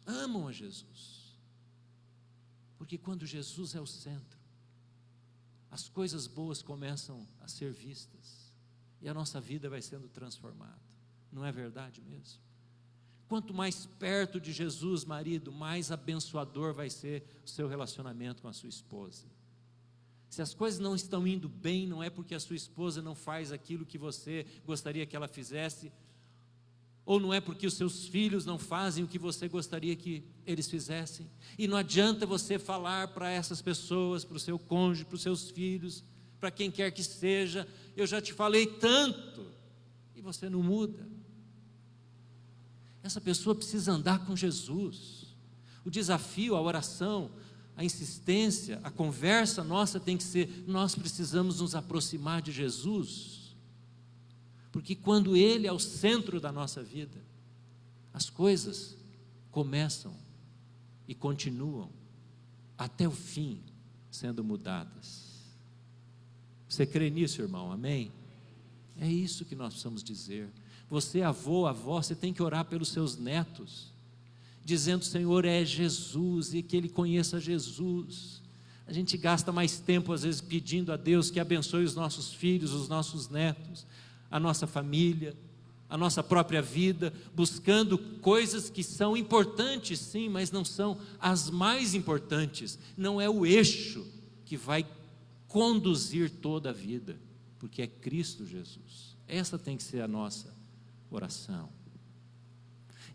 porque quando Jesus é o centro, as coisas boas começam a ser vistas, e a nossa vida vai sendo transformada, não é verdade mesmo? Quanto mais perto de Jesus, marido, mais abençoador vai ser o seu relacionamento com a sua esposa. Se as coisas não estão indo bem, não é porque a sua esposa não faz aquilo que você gostaria que ela fizesse, ou não é porque os seus filhos não fazem o que você gostaria que eles fizessem. E não adianta você falar para essas pessoas, para o seu cônjuge, para os seus filhos, para quem quer que seja, eu já te falei tanto, e você não muda. Essa pessoa precisa andar com Jesus. O desafio, a oração, a insistência, a conversa nossa tem que ser: nós precisamos nos aproximar de Jesus, porque quando Ele é o centro da nossa vida, as coisas começam e continuam até o fim sendo mudadas. Você crê nisso, irmão? Amém? É isso que nós precisamos dizer. Você, avô, avó, você tem que orar pelos seus netos, dizendo: Senhor, é Jesus, e que ele conheça Jesus. A gente gasta mais tempo às vezes pedindo a Deus que abençoe os nossos filhos, os nossos netos, a nossa família, a nossa própria vida, buscando coisas que são importantes sim, mas não são as mais importantes, não é o eixo que vai conduzir toda a vida, porque é Cristo Jesus. Essa tem que ser a nossa oração.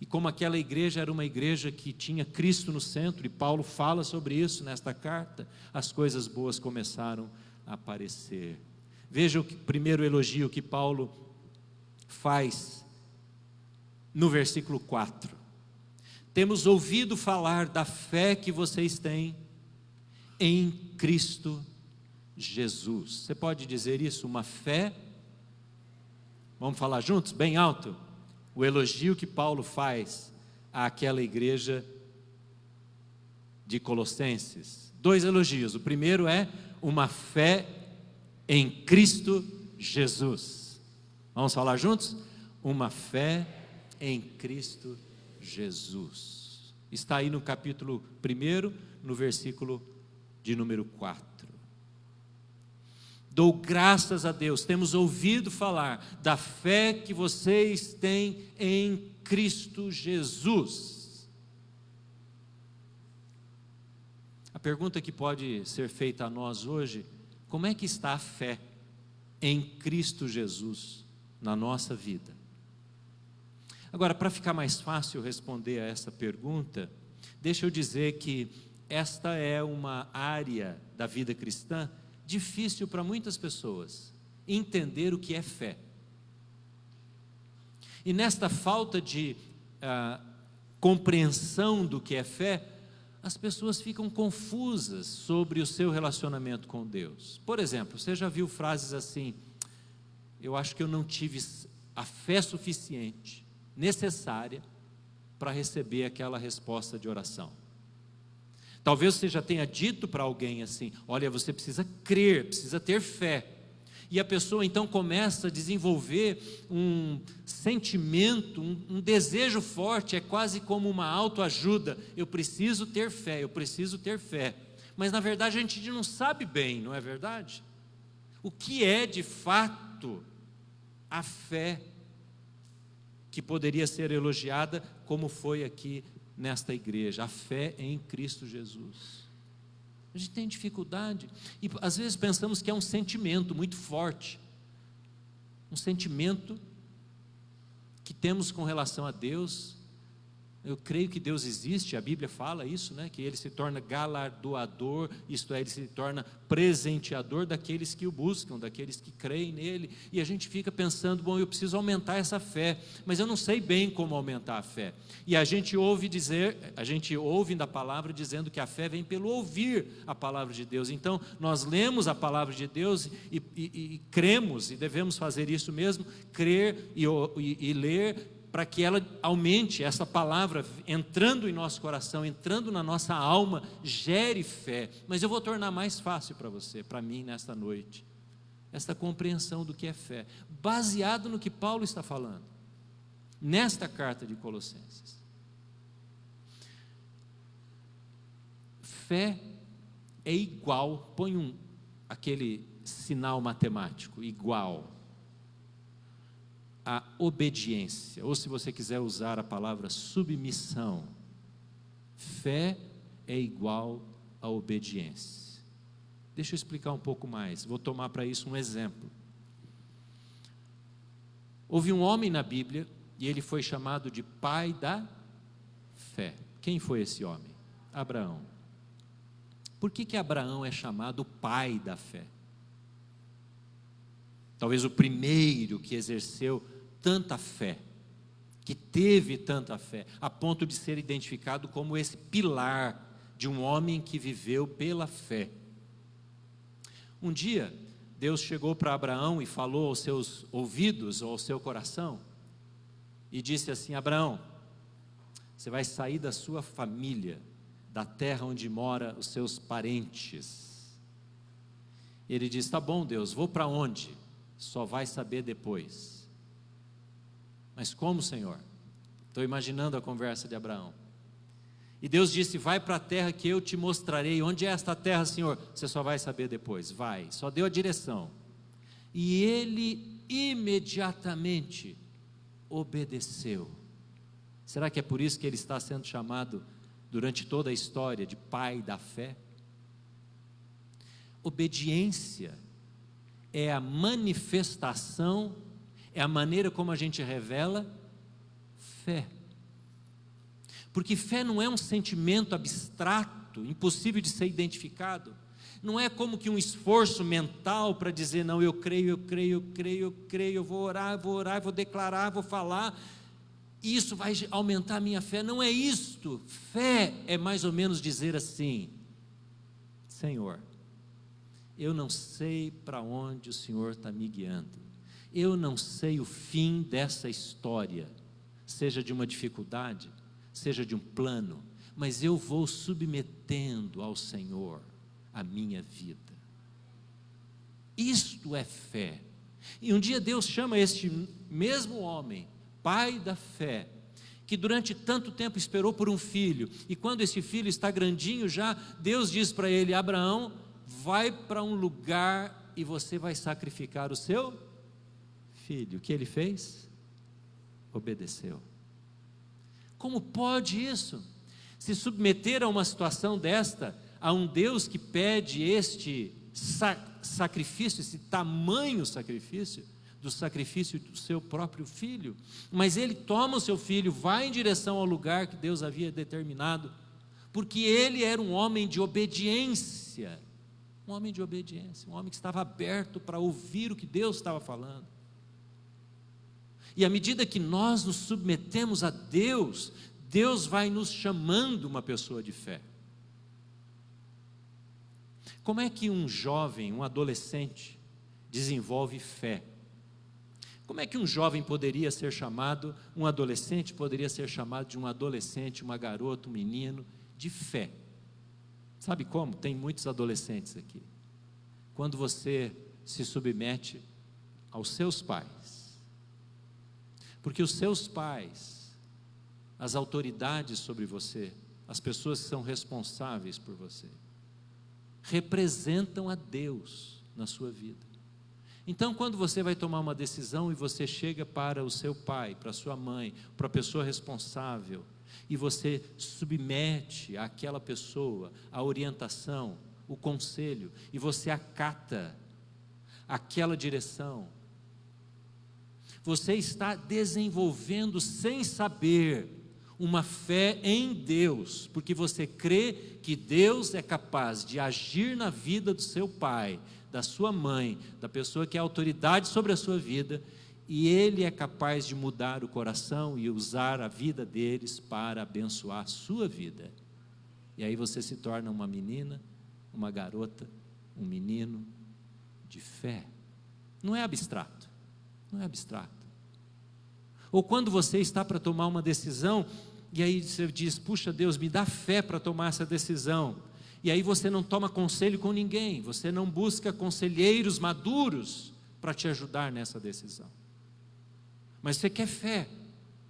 E como aquela igreja era uma igreja que tinha Cristo no centro, e Paulo fala sobre isso nesta carta, as coisas boas começaram a aparecer. Veja o primeiro elogio que Paulo faz no versículo 4. Temos ouvido falar da fé que vocês têm em Cristo Jesus. Você pode dizer isso? Uma fé. Vamos falar juntos, bem alto? O elogio que Paulo faz àquela igreja de Colossenses. 2 elogios. O primeiro é uma fé em Cristo Jesus. Vamos falar juntos? Uma fé em Cristo Jesus. Está aí no capítulo 1, no versículo de número 4. Dou graças a Deus, temos ouvido falar da fé que vocês têm em Cristo Jesus. A pergunta que pode ser feita a nós hoje: como é que está a fé em Cristo Jesus na nossa vida? Agora, para ficar mais fácil responder a essa pergunta, deixa eu dizer que esta é uma área da vida cristã difícil para muitas pessoas entender o que é fé. E nesta falta de compreensão do que é fé, as pessoas ficam confusas sobre o seu relacionamento com Deus. Por exemplo, você já viu frases assim: eu acho que eu não tive a fé suficiente, necessária, para receber aquela resposta de oração. Talvez você já tenha dito para alguém assim: olha, você precisa crer, precisa ter fé. E a pessoa então começa a desenvolver um sentimento, um desejo forte, é quase como uma autoajuda: eu preciso ter fé, eu preciso ter fé. Mas na verdade a gente não sabe bem, não é verdade? O que é de fato a fé que poderia ser elogiada, como foi aqui nesta igreja, a fé em Cristo Jesus. A gente tem dificuldade, e às vezes pensamos que é um sentimento muito forte, um sentimento que temos com relação a Deus. Eu creio que Deus existe, a Bíblia fala isso, né? Que Ele se torna galardoador, isto é, Ele se torna presenteador daqueles que o buscam, daqueles que creem nele, e a gente fica pensando: bom, eu preciso aumentar essa fé, mas eu não sei bem como aumentar a fé. E a gente ouve da palavra dizendo que a fé vem pelo ouvir a palavra de Deus. Então nós lemos a palavra de Deus e cremos, e devemos fazer isso mesmo, crer e ler para que ela aumente, essa palavra entrando em nosso coração, entrando na nossa alma, gere fé. Mas eu vou tornar mais fácil para você, para mim, nesta noite, esta compreensão do que é fé, baseado no que Paulo está falando, nesta carta de Colossenses. Fé é igual, põe aquele sinal matemático, igual a obediência, ou se você quiser usar a palavra submissão. Fé é igual a obediência. Deixa eu explicar um pouco mais, vou tomar para isso um exemplo. Houve um homem na Bíblia, e ele foi chamado de pai da fé. Quem foi esse homem? Abraão. Por que Abraão é chamado pai da fé? Talvez o primeiro que exerceu tanta fé, que teve tanta fé, a ponto de ser identificado como esse pilar de um homem que viveu pela fé. Um dia, Deus chegou para Abraão e falou aos seus ouvidos, ou ao seu coração, e disse assim: Abraão, você vai sair da sua família, da terra onde mora os seus parentes. Ele disse: tá bom, Deus, vou para onde? Só vai saber depois. Mas como, Senhor? Estou imaginando a conversa de Abraão. E Deus disse: vai para a terra que eu te mostrarei. Onde é esta terra, Senhor? Você só vai saber depois. Vai, só deu a direção. E ele imediatamente obedeceu. Será que é por isso que ele está sendo chamado durante toda a história de pai da fé? Obediência é a manifestação, é a maneira como a gente revela fé. Porque fé não é um sentimento abstrato, impossível de ser identificado. Não é como que um esforço mental para dizer: não, eu creio, eu vou orar, vou declarar, vou falar, isso vai aumentar a minha fé. Não é isto. Fé é mais ou menos dizer assim: Senhor, eu não sei para onde o Senhor está me guiando, eu não sei o fim dessa história, seja de uma dificuldade, seja de um plano, mas eu vou submetendo ao Senhor a minha vida. Isto é fé. E um dia Deus chama este mesmo homem, pai da fé, que durante tanto tempo esperou por um filho, e quando esse filho está grandinho já, Deus diz para ele: Abraão, vai para um lugar e você vai sacrificar o seu filho. O que ele fez? Obedeceu. Como pode isso? Se submeter a uma situação desta, a um Deus que pede este sacrifício, esse tamanho sacrifício, do sacrifício do seu próprio filho, mas ele toma o seu filho, vai em direção ao lugar que Deus havia determinado, porque ele era um homem de obediência, um homem que estava aberto para ouvir o que Deus estava falando. E à medida que nós nos submetemos a Deus, Deus vai nos chamando uma pessoa de fé. Como é que um jovem, um adolescente, desenvolve fé? Como é que um jovem poderia ser chamado, um adolescente poderia ser chamado de um adolescente, uma garota, um menino, de fé? Sabe como? Tem muitos adolescentes aqui. Quando você se submete aos seus pais, porque os seus pais, as autoridades sobre você, as pessoas que são responsáveis por você, representam a Deus na sua vida. Então, quando você vai tomar uma decisão e você chega para o seu pai, para a sua mãe, para a pessoa responsável, e você submete àquela pessoa a orientação, o conselho, e você acata aquela direção, você está desenvolvendo sem saber uma fé em Deus, porque você crê que Deus é capaz de agir na vida do seu pai, da sua mãe, da pessoa que é autoridade sobre a sua vida, e Ele é capaz de mudar o coração e usar a vida deles para abençoar a sua vida. E aí você se torna uma menina, uma garota, um menino de fé. Não é abstrato, não é abstrato. Ou quando você está para tomar uma decisão, e aí você diz, puxa Deus, me dá fé para tomar essa decisão. E aí você não toma conselho com ninguém, você não busca conselheiros maduros para te ajudar nessa decisão. Mas você quer fé,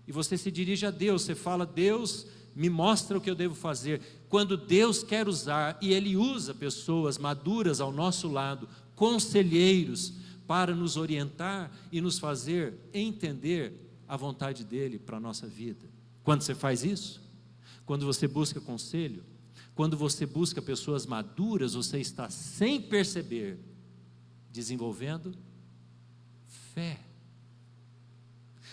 e você se dirige a Deus, você fala, Deus, me mostra o que eu devo fazer. Quando Deus quer usar, e Ele usa pessoas maduras ao nosso lado, conselheiros, para nos orientar e nos fazer entender a vontade dEle para a nossa vida. Quando você faz isso, quando você busca conselho, quando você busca pessoas maduras, você está, sem perceber, desenvolvendo fé.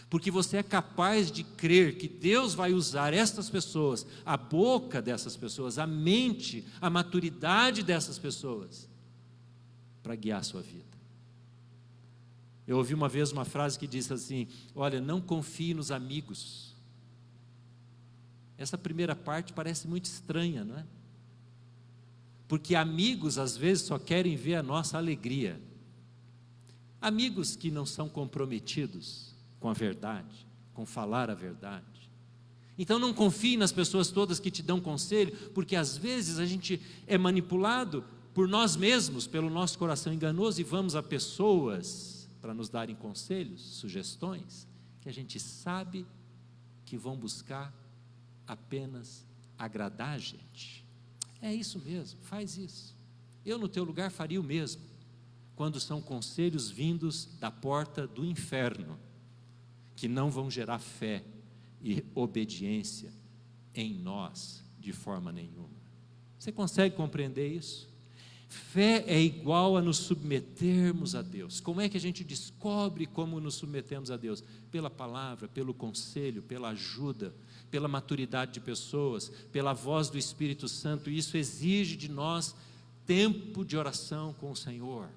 Porque você é capaz de crer que Deus vai usar estas pessoas, a boca dessas pessoas, a mente, a maturidade dessas pessoas, para guiar a sua vida. Eu ouvi uma vez uma frase que disse assim, olha, não confie nos amigos. Essa primeira parte parece muito estranha, não é? Porque amigos às vezes só querem ver a nossa alegria. Amigos que não são comprometidos com a verdade, com falar a verdade. Então não confie nas pessoas todas que te dão conselho, porque às vezes a gente é manipulado por nós mesmos, pelo nosso coração enganoso, e vamos a pessoas para nos darem conselhos, sugestões, que a gente sabe que vão buscar apenas agradar a gente. É isso mesmo, faz isso. Eu no teu lugar faria o mesmo, quando são conselhos vindos da porta do inferno, que não vão gerar fé e obediência em nós de forma nenhuma. Você consegue compreender isso? Fé é igual a nos submetermos a Deus. Como é que a gente descobre como nos submetemos a Deus? Pela palavra, pelo conselho, pela ajuda, pela maturidade de pessoas, pela voz do Espírito Santo. Isso exige de nós tempo de oração com o Senhor.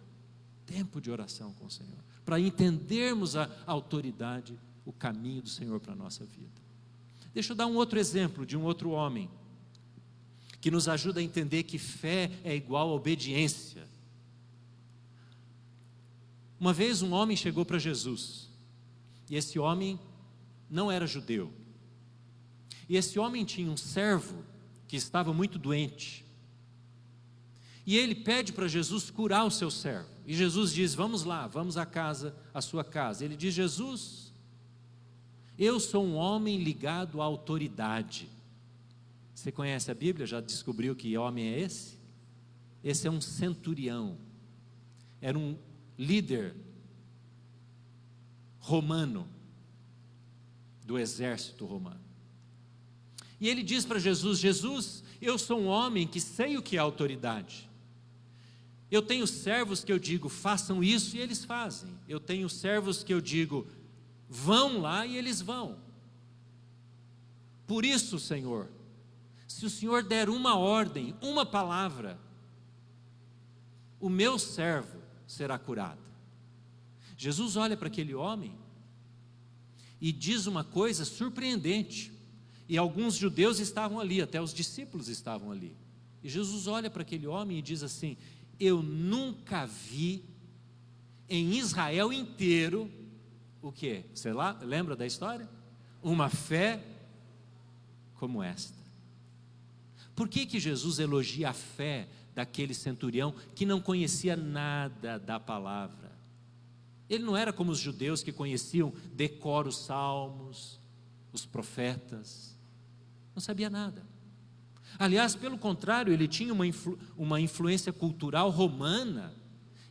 Tempo de oração com o Senhor, para entendermos a autoridade, o caminho do Senhor para a nossa vida. Deixa eu dar um outro exemplo de um outro homem, que nos ajuda a entender que fé é igual a obediência. Uma vez um homem chegou para Jesus, e esse homem não era judeu, e esse homem tinha um servo que estava muito doente, e ele pede para Jesus curar o seu servo, e Jesus diz, vamos lá, vamos à casa, à sua casa. Ele diz, Jesus, eu sou um homem ligado à autoridade. Você conhece a Bíblia? Já descobriu que homem é esse? Esse é um centurião, era um líder romano, do exército romano. E ele diz para Jesus, Jesus, eu sou um homem que sei o que é autoridade. Eu tenho servos que eu digo, façam isso, e eles fazem. Eu tenho servos que eu digo, vão lá, e eles vão. Por isso, Senhor, se o Senhor der uma ordem, uma palavra, o meu servo será curado. Jesus olha para aquele homem e diz uma coisa surpreendente, e alguns judeus estavam ali, até os discípulos estavam ali, e Jesus olha para aquele homem e diz assim, eu nunca vi em Israel inteiro, o que? Você lá, lembra da história? Uma fé como esta. Por que Jesus elogia a fé daquele centurião que não conhecia nada da palavra? Ele não era como os judeus que conheciam decoro os salmos, os profetas, não sabia nada. Aliás, pelo contrário, ele tinha uma influência cultural romana,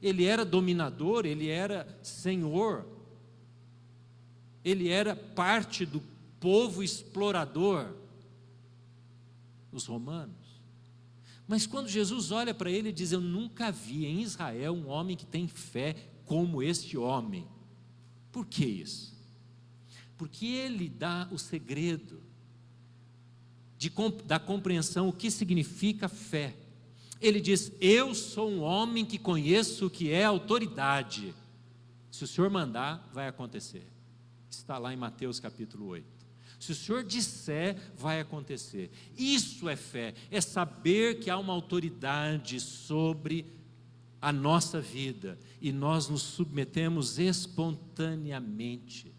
ele era dominador, ele era senhor, ele era parte do povo explorador, os romanos. Mas quando Jesus olha para ele e diz, eu nunca vi em Israel um homem que tem fé como este homem. Por que isso? Porque ele dá o segredo da compreensão, o que significa fé. Ele diz, eu sou um homem que conheço o que é autoridade. Se o Senhor mandar, vai acontecer. Está lá em Mateus capítulo 8. Se o Senhor disser, vai acontecer. Isso é fé, é saber que há uma autoridade sobre a nossa vida, e nós nos submetemos espontaneamente,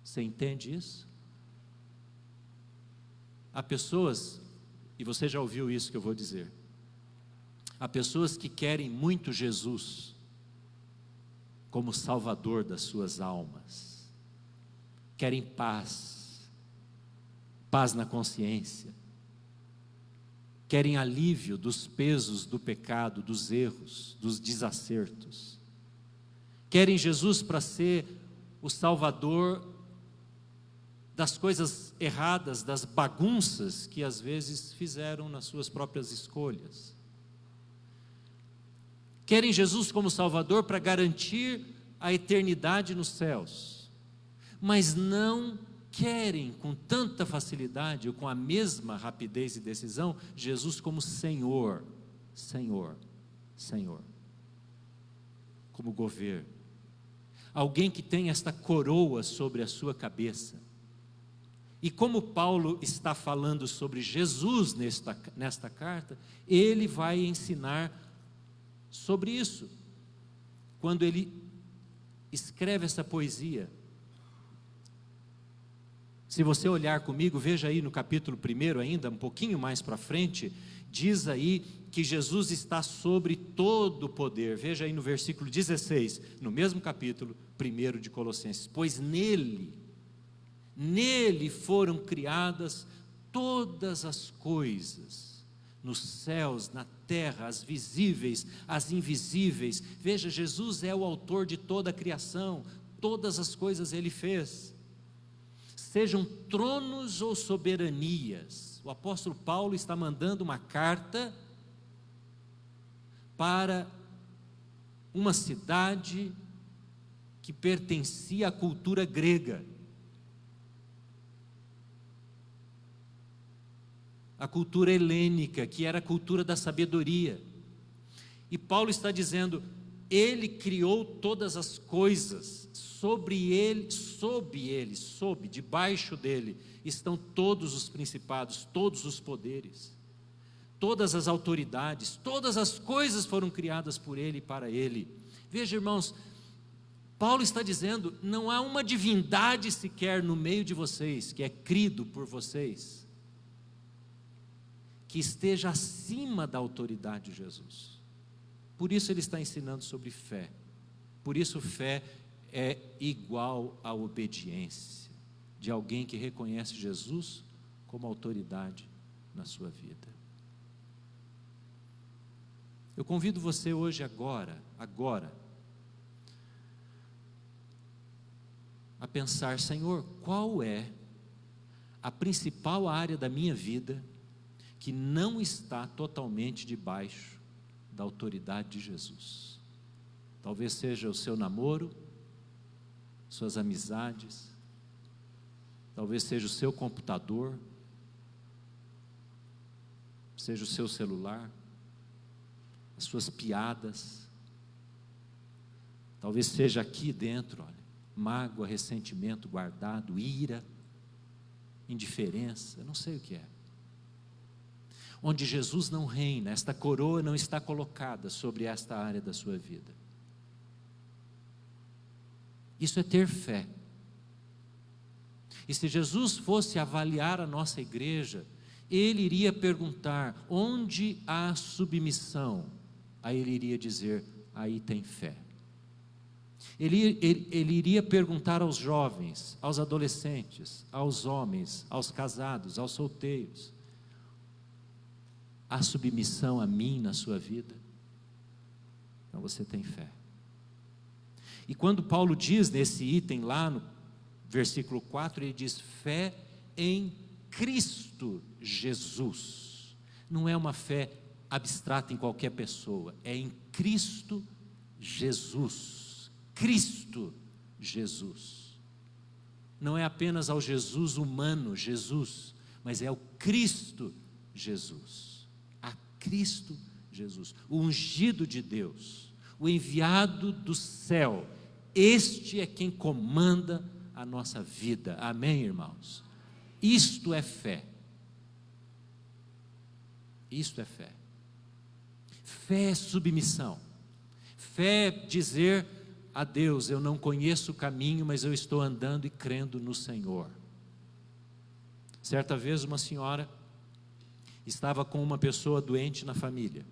Você entende isso? Há pessoas, e você já ouviu isso que eu vou dizer, há pessoas que querem muito Jesus como Salvador das suas almas, querem paz, paz na consciência, querem alívio dos pesos do pecado, dos erros, dos desacertos, querem Jesus para ser o Salvador das coisas erradas, das bagunças que às vezes fizeram nas suas próprias escolhas. Querem Jesus como Salvador para garantir a eternidade nos céus, mas não querem com tanta facilidade ou com a mesma rapidez e decisão Jesus como Senhor, Senhor, Senhor, como governo, alguém que tem esta coroa sobre a sua cabeça. E como Paulo está falando sobre Jesus nesta carta, ele vai ensinar sobre isso, quando ele escreve essa poesia. Se você olhar comigo, veja aí no capítulo 1 ainda, um pouquinho mais para frente, diz aí que Jesus está sobre todo o poder. Veja aí no versículo 16, no mesmo capítulo 1 de Colossenses, pois nele foram criadas todas as coisas, nos céus, na terra, as visíveis, as invisíveis. Veja, Jesus é o autor de toda a criação, todas as coisas ele fez, sejam tronos ou soberanias. O apóstolo Paulo está mandando uma carta para uma cidade que pertencia à cultura grega, a cultura helênica, que era a cultura da sabedoria. E Paulo está dizendo, ele criou todas as coisas, debaixo dele, estão todos os principados, todos os poderes, todas as autoridades, todas as coisas foram criadas por ele e para ele. Veja, irmãos, Paulo está dizendo, não há uma divindade sequer no meio de vocês, que é crido por vocês, que esteja acima da autoridade de Jesus. Por isso ele está ensinando sobre fé. Por isso fé é igual à obediência de alguém que reconhece Jesus como autoridade na sua vida. Eu convido você hoje agora, a pensar, Senhor, qual é a principal área da minha vida que não está totalmente debaixo da autoridade de Jesus? Talvez seja o seu namoro, suas amizades, talvez seja o seu computador, seja o seu celular, as suas piadas, talvez seja aqui dentro, olha, mágoa, ressentimento guardado, ira, indiferença, não sei o que é. Onde Jesus não reina, esta coroa não está colocada sobre esta área da sua vida. Isso é ter fé. E se Jesus fosse avaliar a nossa igreja, ele iria perguntar, onde há submissão? Aí ele iria dizer, aí tem fé. Ele iria perguntar aos jovens, aos adolescentes, aos homens, aos casados, aos solteiros, há submissão a mim na sua vida? Então você tem fé. E quando Paulo diz nesse item lá no versículo 4, ele diz fé em Cristo Jesus. Não é uma fé abstrata em qualquer pessoa, é em Cristo Jesus. Cristo Jesus. Não é apenas ao Jesus humano, Jesus, mas é o Cristo Jesus. Cristo Jesus, o ungido de Deus, o enviado do céu, este é quem comanda a nossa vida, amém, irmãos? Isto é fé, isto é fé. Fé é submissão, fé é dizer, a Deus: eu não conheço o caminho, mas eu estou andando e crendo no Senhor. Certa vez uma senhora estava com uma pessoa doente na família,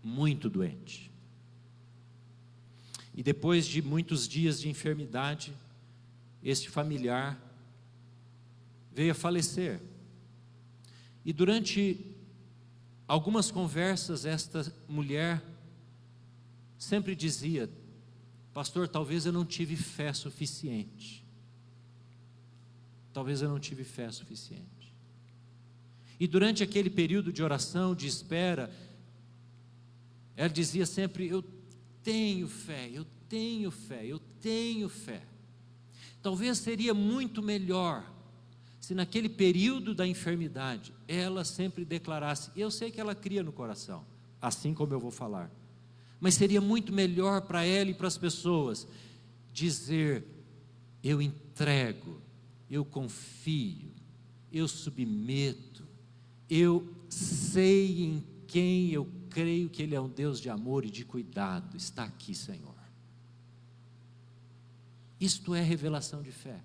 muito doente. E depois de muitos dias de enfermidade, este familiar veio a falecer. E durante algumas conversas, esta mulher sempre dizia: pastor, talvez eu não tive fé suficiente. Talvez eu não tive fé suficiente. E durante aquele período de oração, de espera, ela dizia sempre: eu tenho fé, eu tenho fé, eu tenho fé. Talvez seria muito melhor se naquele período da enfermidade ela sempre declarasse, eu sei que ela cria no coração, assim como eu vou falar, mas seria muito melhor para ela e para as pessoas dizer: eu entrego, eu confio, eu submeto, eu sei em quem eu creio que Ele é um Deus de amor e de cuidado. Está aqui, Senhor. Isto é revelação de fé.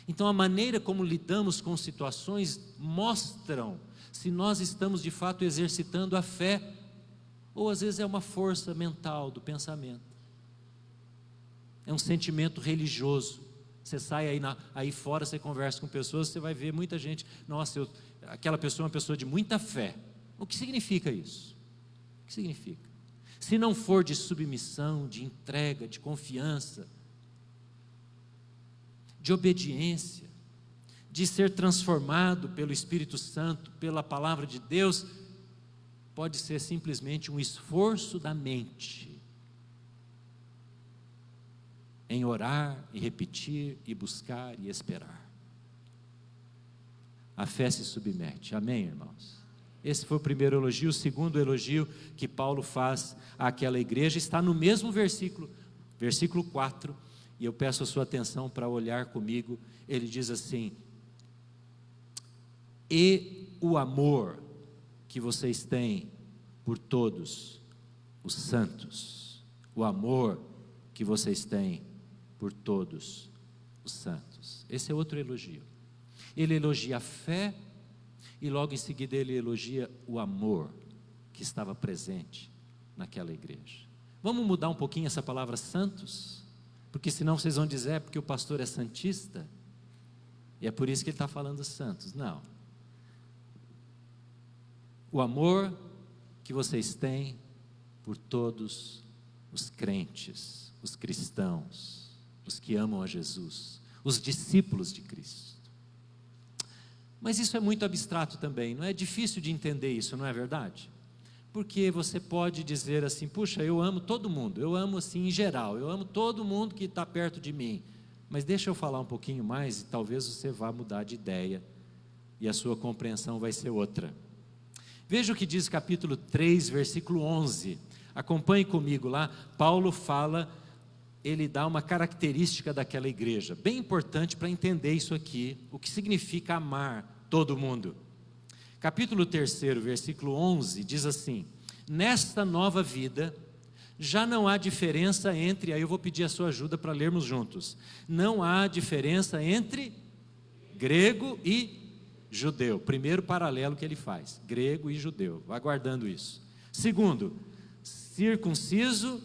Então a maneira como lidamos com situações mostram se nós estamos de fato exercitando a fé, ou às vezes é uma força mental do pensamento, é um sentimento religioso. Você sai aí fora, você conversa com pessoas, você vai ver muita gente: nossa, aquela pessoa é uma pessoa de muita fé. O que significa isso? O que significa? Se não for de submissão, de entrega, de confiança, de obediência, de ser transformado pelo Espírito Santo, pela palavra de Deus, pode ser simplesmente um esforço da mente em orar e repetir e buscar e esperar. A fé se submete. Amém, irmãos? Esse foi o primeiro elogio. O segundo elogio que Paulo faz àquela igreja está no mesmo versículo, versículo 4, e eu peço a sua atenção para olhar comigo. Ele diz assim: e o amor que vocês têm por todos os santos, o amor que vocês têm por todos os santos. Esse é outro elogio. Ele elogia a fé e logo em seguida ele elogia o amor que estava presente naquela igreja. Vamos mudar um pouquinho essa palavra santos? Porque senão vocês vão dizer: é porque o pastor é santista e é por isso que ele está falando santos. Não. O amor que vocês têm por todos os crentes, os cristãos, os que amam a Jesus, os discípulos de Cristo. Mas isso é muito abstrato também, não é difícil de entender isso, não é verdade? Porque você pode dizer assim: puxa, eu amo todo mundo, eu amo assim em geral, eu amo todo mundo que está perto de mim. Mas deixa eu falar um pouquinho mais e talvez você vá mudar de ideia e a sua compreensão vai ser outra. Veja o que diz capítulo 3, versículo 11. Acompanhe comigo lá. Paulo fala, ele dá uma característica daquela igreja, bem importante para entender isso aqui, o que significa amar todo mundo. Capítulo 3, versículo 11, diz assim: nesta nova vida, já não há diferença entre, aí eu vou pedir a sua ajuda para lermos juntos, não há diferença entre grego e judeu. Primeiro paralelo que ele faz, grego e judeu, vai guardando isso. Segundo, circunciso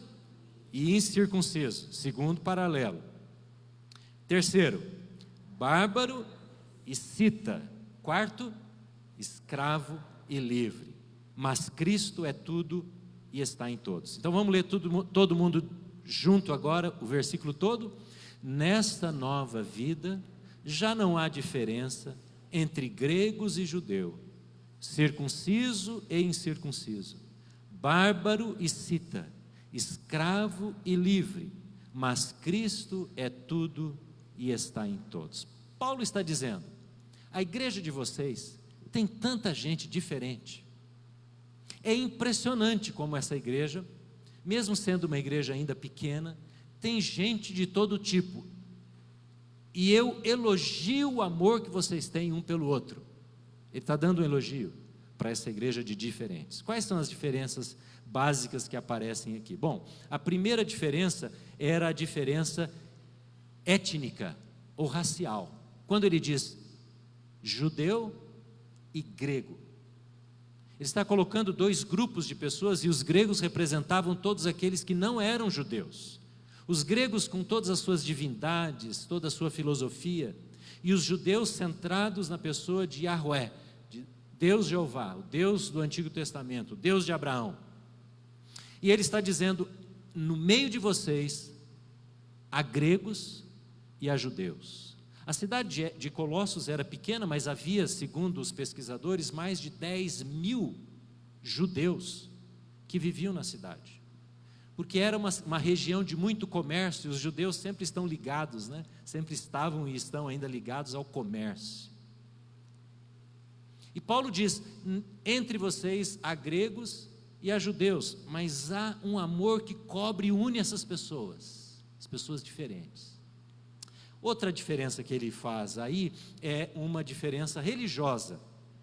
e incircunciso, segundo paralelo. Terceiro, bárbaro e cita. Quarto, escravo e livre, mas Cristo é tudo e está em todos. Então vamos ler todo mundo junto agora, o versículo todo. Nesta nova vida, já não há diferença entre gregos e judeu, circunciso e incircunciso, bárbaro e cita, escravo e livre, mas Cristo é tudo e está em todos. Paulo está dizendo: a igreja de vocês tem tanta gente diferente. É impressionante como essa igreja, mesmo sendo uma igreja ainda pequena, tem gente de todo tipo. E eu elogio o amor que vocês têm um pelo outro. Ele está dando um elogio para essa igreja de diferentes. Quais são as diferenças básicas que aparecem aqui. Bom, a primeira diferença era a diferença étnica ou racial. Quando ele diz judeu e grego, ele está colocando dois grupos de pessoas, e os gregos representavam todos aqueles que não eram judeus. Os gregos com todas as suas divindades, toda a sua filosofia, e os judeus centrados na pessoa de Yahvé, de Deus Jeová, o Deus do Antigo Testamento, o Deus de Abraão. E ele está dizendo, no meio de vocês, há gregos e há judeus. A cidade de Colossos era pequena, mas havia, segundo os pesquisadores, mais de 10.000 judeus que viviam na cidade. Porque era uma região de muito comércio, e os judeus sempre estão ligados, né? Sempre estavam e estão ainda ligados ao comércio. E Paulo diz, entre vocês há gregos e há judeus, mas há um amor que cobre e une essas pessoas, as pessoas diferentes. Outra diferença que ele faz aí é uma diferença religiosa.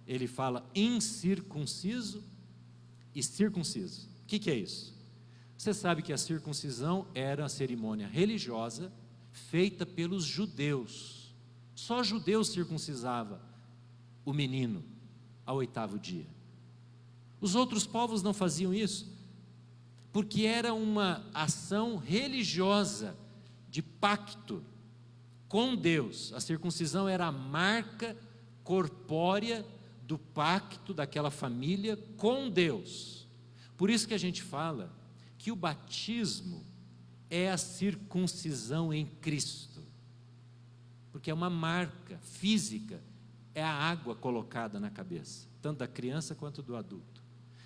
Ele fala incircunciso e circunciso. O que é isso? Você sabe que a circuncisão era uma cerimônia religiosa feita pelos judeus. Só judeus circuncisava o menino ao 8º dia. Os outros povos não faziam isso, porque era uma ação religiosa de pacto com Deus. A circuncisão era a marca corpórea do pacto daquela família com Deus. Por isso que a gente fala que o batismo é a circuncisão em Cristo, porque é uma marca física, é a água colocada na cabeça, tanto da criança quanto do adulto,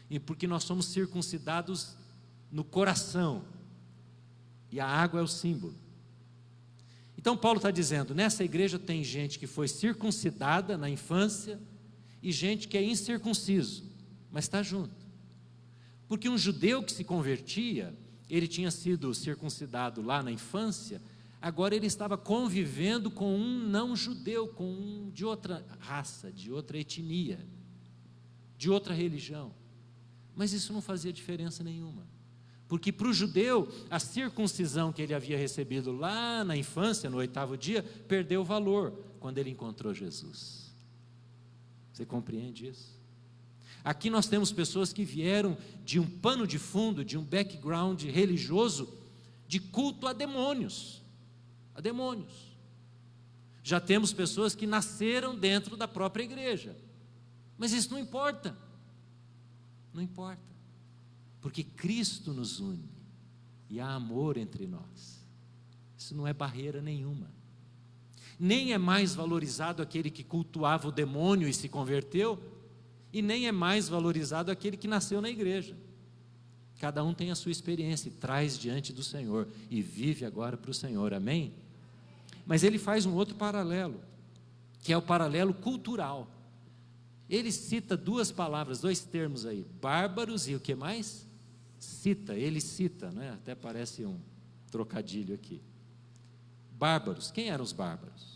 e porque nós somos circuncidados no coração, e a água é o símbolo. Então Paulo está dizendo, nessa igreja tem gente que foi circuncidada na infância, e gente que é incircunciso, mas está junto. Porque um judeu que se convertia, ele tinha sido circuncidado lá na infância, agora ele estava convivendo com um não judeu, com um de outra raça, de outra etnia, de outra religião. Mas isso não fazia diferença nenhuma, porque para o judeu, a circuncisão que ele havia recebido lá na infância, no 8º dia, perdeu valor quando ele encontrou Jesus. Você compreende isso? Aqui nós temos pessoas que vieram de um pano de fundo, de um background religioso, de culto a demônios. A demônios. Já temos pessoas que nasceram dentro da própria igreja. Mas isso não importa. Não importa. Porque Cristo nos une. E há amor entre nós. Isso não é barreira nenhuma. Nem é mais valorizado aquele que cultuava o demônio e se converteu, e nem é mais valorizado aquele que nasceu na igreja. Cada um tem a sua experiência e traz diante do Senhor, e vive agora para o Senhor, amém? Mas ele faz um outro paralelo, que é o paralelo cultural. Ele cita duas palavras, dois termos aí, bárbaros e o que mais? Ele cita, né? Até parece um trocadilho aqui. Bárbaros, quem eram os bárbaros?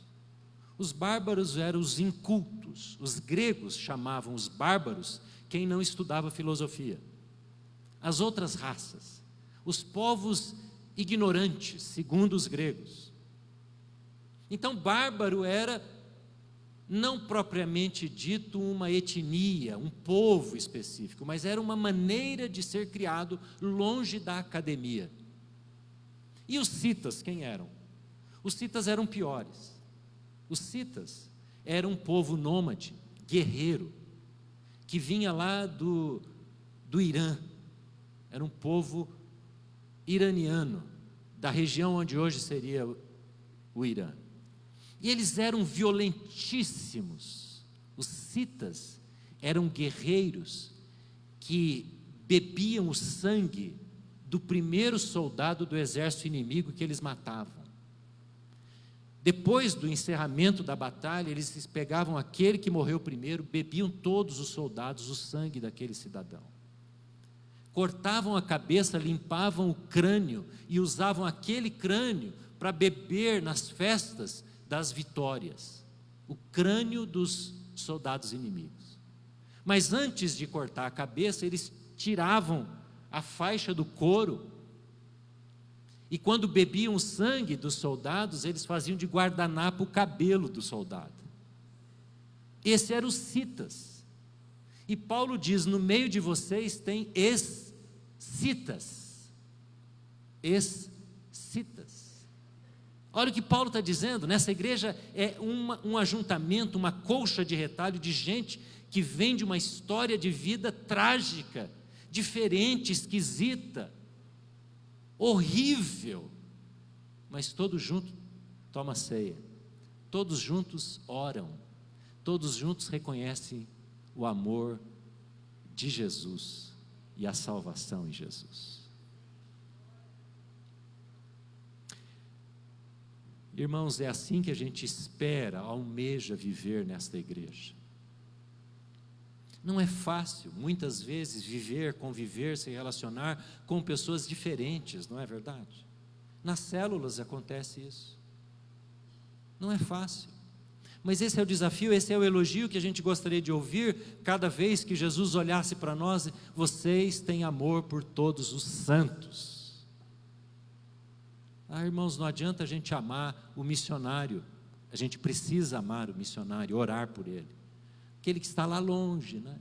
Os bárbaros eram os incultos. Os gregos chamavam os bárbaros quem não estudava filosofia. As outras raças, os povos ignorantes, segundo os gregos. Então, bárbaro era, não propriamente dito, uma etnia, um povo específico, mas era uma maneira de ser criado longe da academia. E os citas, quem eram? Os citas eram piores. Os citas eram um povo nômade, guerreiro, que vinha lá do Irã. Era um povo iraniano, da região onde hoje seria o Irã. E eles eram violentíssimos. Os citas eram guerreiros que bebiam o sangue do primeiro soldado do exército inimigo que eles matavam. Depois do encerramento da batalha, eles pegavam aquele que morreu primeiro, bebiam todos os soldados o sangue daquele cidadão. Cortavam a cabeça, limpavam o crânio e usavam aquele crânio para beber nas festas das vitórias. O crânio dos soldados inimigos. Mas antes de cortar a cabeça, eles tiravam a faixa do couro. E quando bebiam o sangue dos soldados, eles faziam de guardanapo o cabelo do soldado. Esse eram os citas. E Paulo diz: no meio de vocês tem escitas. Escitas. Olha o que Paulo está dizendo. Nessa igreja é um ajuntamento, uma colcha de retalho de gente que vem de uma história de vida trágica, diferente, esquisita, horrível, mas todos juntos tomam ceia, todos juntos oram, todos juntos reconhecem o amor de Jesus e a salvação em Jesus. Irmãos, é assim que a gente espera, almeja viver nesta igreja. Não é fácil, muitas vezes, viver, conviver, se relacionar com pessoas diferentes, não é verdade? Nas células acontece isso. Não é fácil. Mas esse é o desafio, esse é o elogio que a gente gostaria de ouvir cada vez que Jesus olhasse para nós: vocês têm amor por todos os santos. Irmãos, não adianta a gente amar o missionário, a gente precisa amar o missionário, orar por ele. Aquele que está lá longe, né?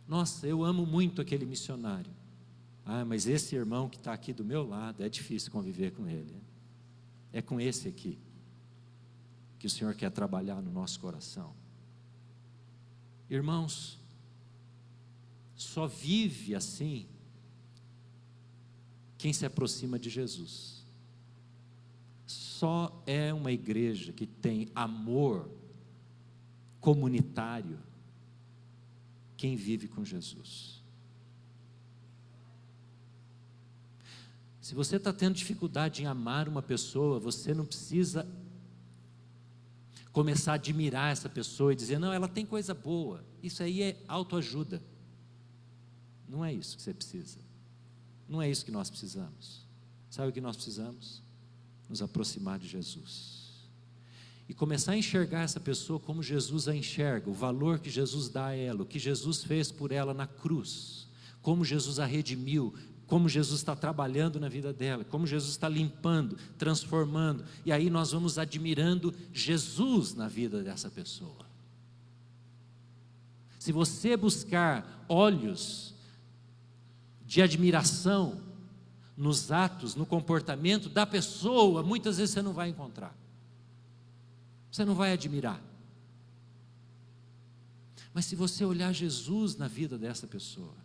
Nossa, eu amo muito aquele missionário. Mas esse irmão que está aqui do meu lado, é difícil conviver com ele. É com esse aqui que o Senhor quer trabalhar no nosso coração. Irmãos, só vive assim quem se aproxima de Jesus. Só é uma igreja que tem amor comunitário quem vive com Jesus. Se você está tendo dificuldade em amar uma pessoa, você não precisa começar a admirar essa pessoa e dizer: não, ela tem coisa boa. Isso aí é autoajuda. Não é isso que você precisa. Não é isso que nós precisamos. Sabe o que nós precisamos? Nos aproximar de Jesus e começar a enxergar essa pessoa como Jesus a enxerga, o valor que Jesus dá a ela, o que Jesus fez por ela na cruz, como Jesus a redimiu, como Jesus está trabalhando na vida dela, como Jesus está limpando, transformando, e aí nós vamos admirando Jesus na vida dessa pessoa. Se você buscar olhos de admiração nos atos, no comportamento da pessoa, muitas vezes você não vai encontrar, você não vai admirar. Mas se você olhar Jesus na vida dessa pessoa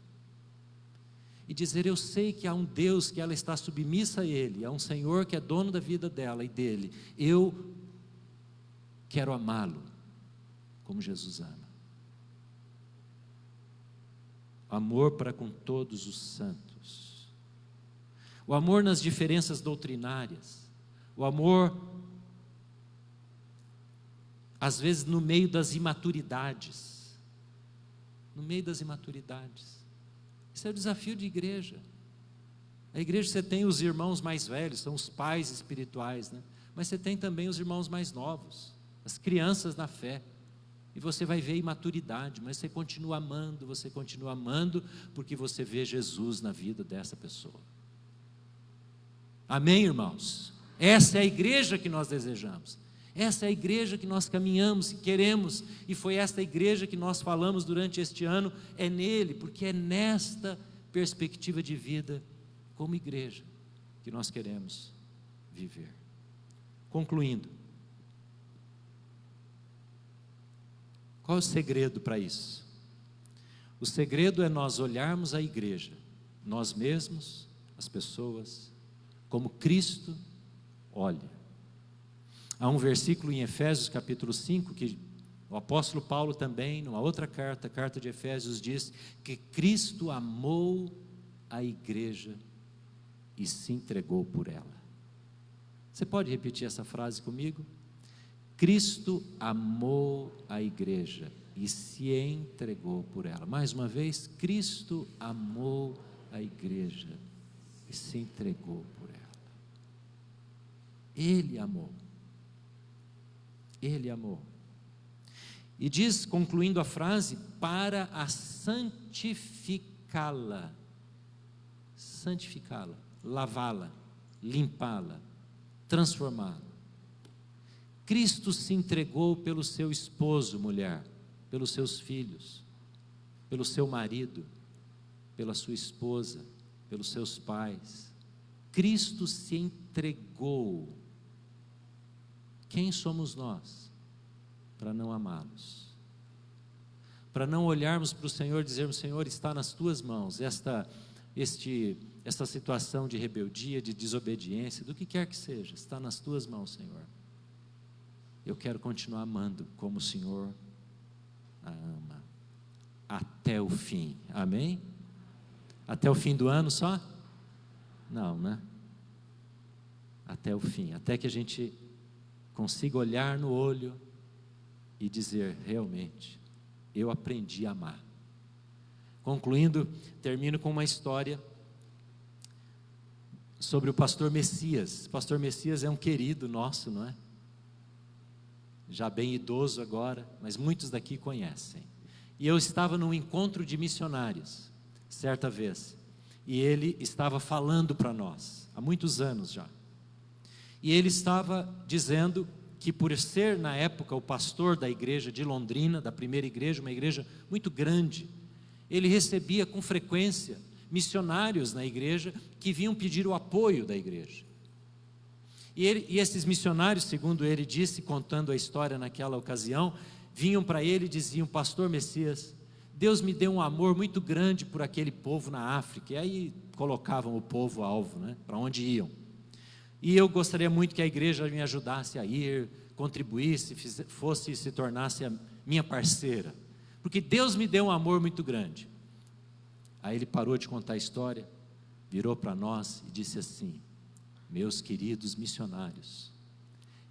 e dizer: eu sei que há um Deus que ela está submissa a Ele, há um Senhor que é dono da vida dela e dele, eu quero amá-lo como Jesus ama. Amor para com todos os santos, o amor nas diferenças doutrinárias, o amor às vezes no meio das imaturidades, Esse é o desafio de igreja. A igreja, você tem os irmãos mais velhos, são os pais espirituais, né? Mas você tem também os irmãos mais novos, as crianças na fé, e você vai ver imaturidade, mas você continua amando, porque você vê Jesus na vida dessa pessoa. Amém, irmãos? Essa é a igreja que nós desejamos, essa é a igreja que nós caminhamos e queremos, e foi esta igreja que nós falamos durante este ano. É nele, porque é nesta perspectiva de vida como igreja que nós queremos viver. Concluindo, qual é o segredo para isso? O segredo é nós olharmos a igreja, nós mesmos, as pessoas, como Cristo olha. Há um versículo em Efésios capítulo 5, que o apóstolo Paulo também, numa outra carta, a carta de Efésios, diz que Cristo amou a igreja e se entregou por ela. Você pode repetir essa frase comigo? Cristo amou a igreja e se entregou por ela. Mais uma vez, Cristo amou a igreja e se entregou por ela. Ele amou. Ele amou. E diz, concluindo a frase, para a santificá-la santificá-la, lavá-la, limpá-la, transformá-la. Cristo se entregou pelo seu esposo, mulher, pelos seus filhos, pelo seu marido, pela sua esposa, pelos seus pais. Cristo se entregou. Quem somos nós para não amá-los? Para não olharmos para o Senhor e dizermos: Senhor, está nas tuas mãos esta situação de rebeldia, de desobediência, do que quer que seja, está nas tuas mãos, Senhor. Eu quero continuar amando como o Senhor a ama, até o fim. Amém? Até o fim do ano só? Não, né? Até o fim, até que a gente consiga olhar no olho e dizer: realmente, eu aprendi a amar. Concluindo, termino com uma história sobre o pastor Messias. O pastor Messias é um querido nosso, não é? Já bem idoso agora, mas muitos daqui conhecem. E eu estava num encontro de missionários, certa vez, e ele estava falando para nós, há muitos anos já. E ele estava dizendo que, por ser na época o pastor da igreja de Londrina, da primeira igreja, uma igreja muito grande, ele recebia com frequência missionários na igreja que vinham pedir o apoio da igreja. E esses missionários, segundo ele disse, contando a história naquela ocasião, vinham para ele e diziam: pastor Messias, Deus me deu um amor muito grande por aquele povo na África. E aí colocavam o povo alvo, né, para onde iam. E eu gostaria muito que a igreja me ajudasse a ir, contribuísse, se tornasse a minha parceira, porque Deus me deu um amor muito grande. Aí ele parou de contar a história, virou para nós e disse assim: meus queridos missionários,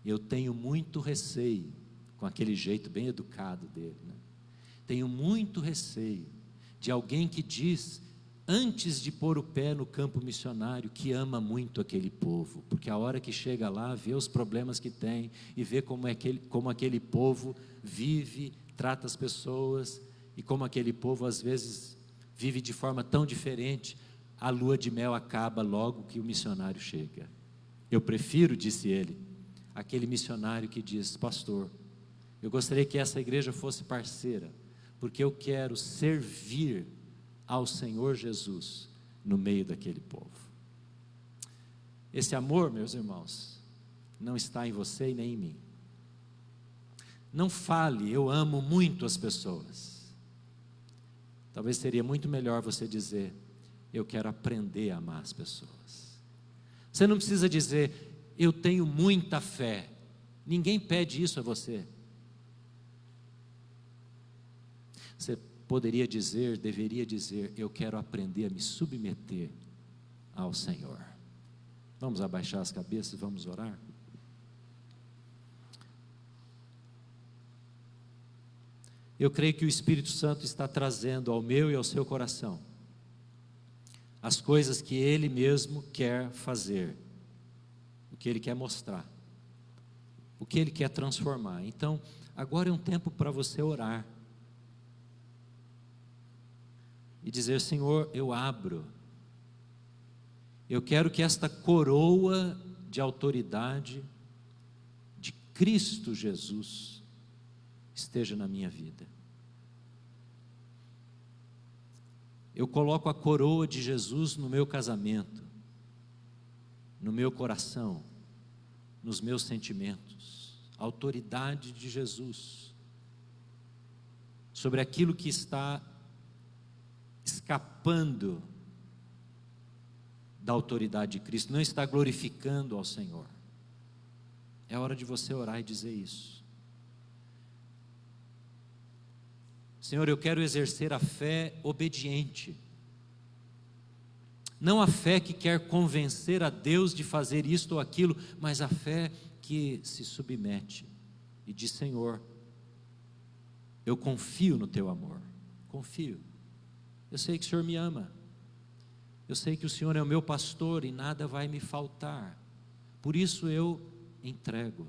eu tenho muito receio, com aquele jeito bem educado dele, né? Tenho muito receio de alguém que diz, antes de pôr o pé no campo missionário, que ama muito aquele povo, porque a hora que chega lá, vê os problemas que tem, e vê como aquele povo vive, trata as pessoas, e como aquele povo às vezes vive de forma tão diferente, a lua de mel acaba logo que o missionário chega. Eu prefiro, disse ele, aquele missionário que diz: pastor, eu gostaria que essa igreja fosse parceira, porque eu quero servir ao Senhor Jesus no meio daquele povo. Esse amor, meus irmãos, não está em você e nem em mim. Não fale: eu amo muito as pessoas. Talvez seria muito melhor você dizer: eu quero aprender a amar as pessoas. Você não precisa dizer: eu tenho muita fé. Ninguém pede isso a você. Você poderia dizer, deveria dizer: eu quero aprender a me submeter ao Senhor. Vamos abaixar as cabeças e vamos orar? Eu creio que o Espírito Santo está trazendo ao meu e ao seu coração as coisas que Ele mesmo quer fazer, o que Ele quer mostrar, o que Ele quer transformar. Então, agora é um tempo para você orar e dizer: Senhor, eu abro, eu quero que esta coroa de autoridade de Cristo Jesus esteja na minha vida. Eu coloco a coroa de Jesus no meu casamento, no meu coração, nos meus sentimentos, a autoridade de Jesus sobre aquilo que está escapando da autoridade de Cristo, não está glorificando ao Senhor. É hora de você orar e dizer isso. Senhor, eu quero exercer a fé obediente, não a fé que quer convencer a Deus de fazer isto ou aquilo, mas a fé que se submete e diz: Senhor, eu confio no Teu amor, confio, eu sei que o Senhor me ama, eu sei que o Senhor é o meu pastor e nada vai me faltar, por isso eu entrego.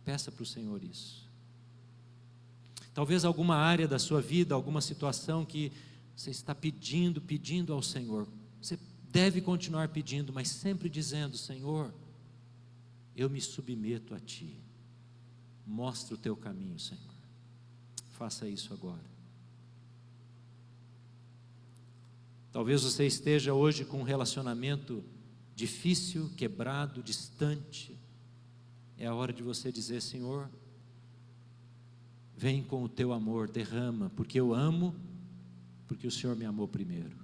Peça para o Senhor isso. Talvez alguma área da sua vida, alguma situação que você está pedindo ao Senhor, Você deve continuar pedindo, mas sempre dizendo: Senhor, eu me submeto a Ti. Mostra o Teu caminho, Senhor. Faça isso agora. Talvez você esteja hoje com um relacionamento difícil, quebrado, distante. É a hora de você dizer: Senhor, vem com o Teu amor, derrama, porque eu amo, porque o Senhor me amou primeiro.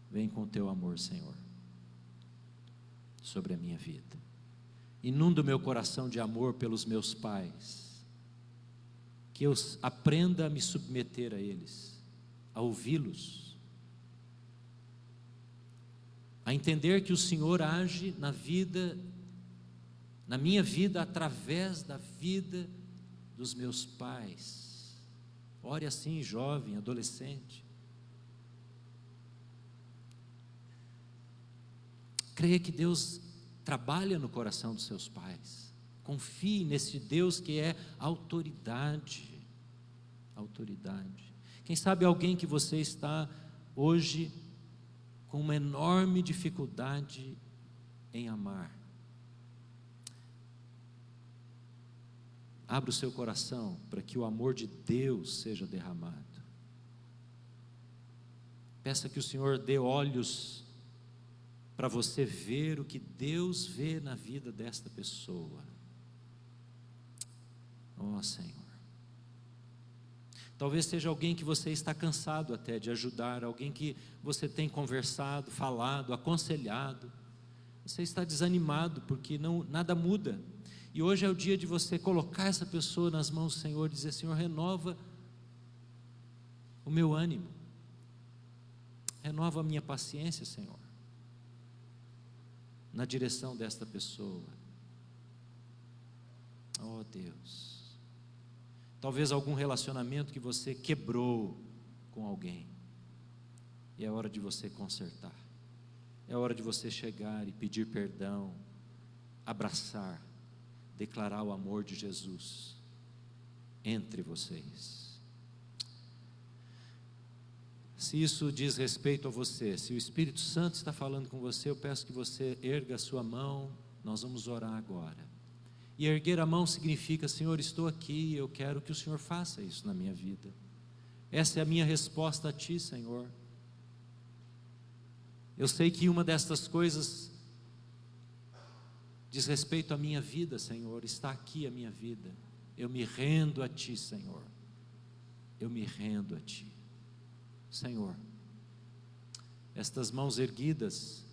Vem com o Teu amor, Senhor, sobre a minha vida. Inunda o meu coração de amor pelos meus pais, que eu aprenda a me submeter a eles, a ouvi-los, a entender que o Senhor age na vida, na minha vida, através da vida dos meus pais. Ore assim, jovem, adolescente. Creia que Deus trabalha no coração dos seus pais. Confie nesse Deus que é autoridade. Autoridade. Quem sabe alguém que você está hoje com uma enorme dificuldade em amar. Abra o seu coração para que o amor de Deus seja derramado. Peça que o Senhor dê olhos para você ver o que Deus vê na vida desta pessoa. Oh, Senhor. Talvez seja alguém que você está cansado até de ajudar, alguém que você tem conversado, falado, aconselhado. Você está desanimado porque nada muda. E hoje é o dia de você colocar essa pessoa nas mãos do Senhor e dizer: Senhor, renova o meu ânimo, renova a minha paciência, Senhor, na direção desta pessoa. Oh Deus. Talvez algum relacionamento que você quebrou com alguém, e é hora de você consertar. É hora de você chegar e pedir perdão, abraçar, declarar o amor de Jesus entre vocês. Se isso diz respeito a você, se o Espírito Santo está falando com você, eu peço que você erga a sua mão. Nós vamos orar agora. E erguer a mão significa: Senhor, estou aqui, eu quero que o Senhor faça isso na minha vida. Essa é a minha resposta a Ti, Senhor. Eu sei que uma destas coisas diz respeito à minha vida, Senhor. Está aqui a minha vida. Eu me rendo a Ti, Senhor. Eu me rendo a Ti. Senhor, estas mãos erguidas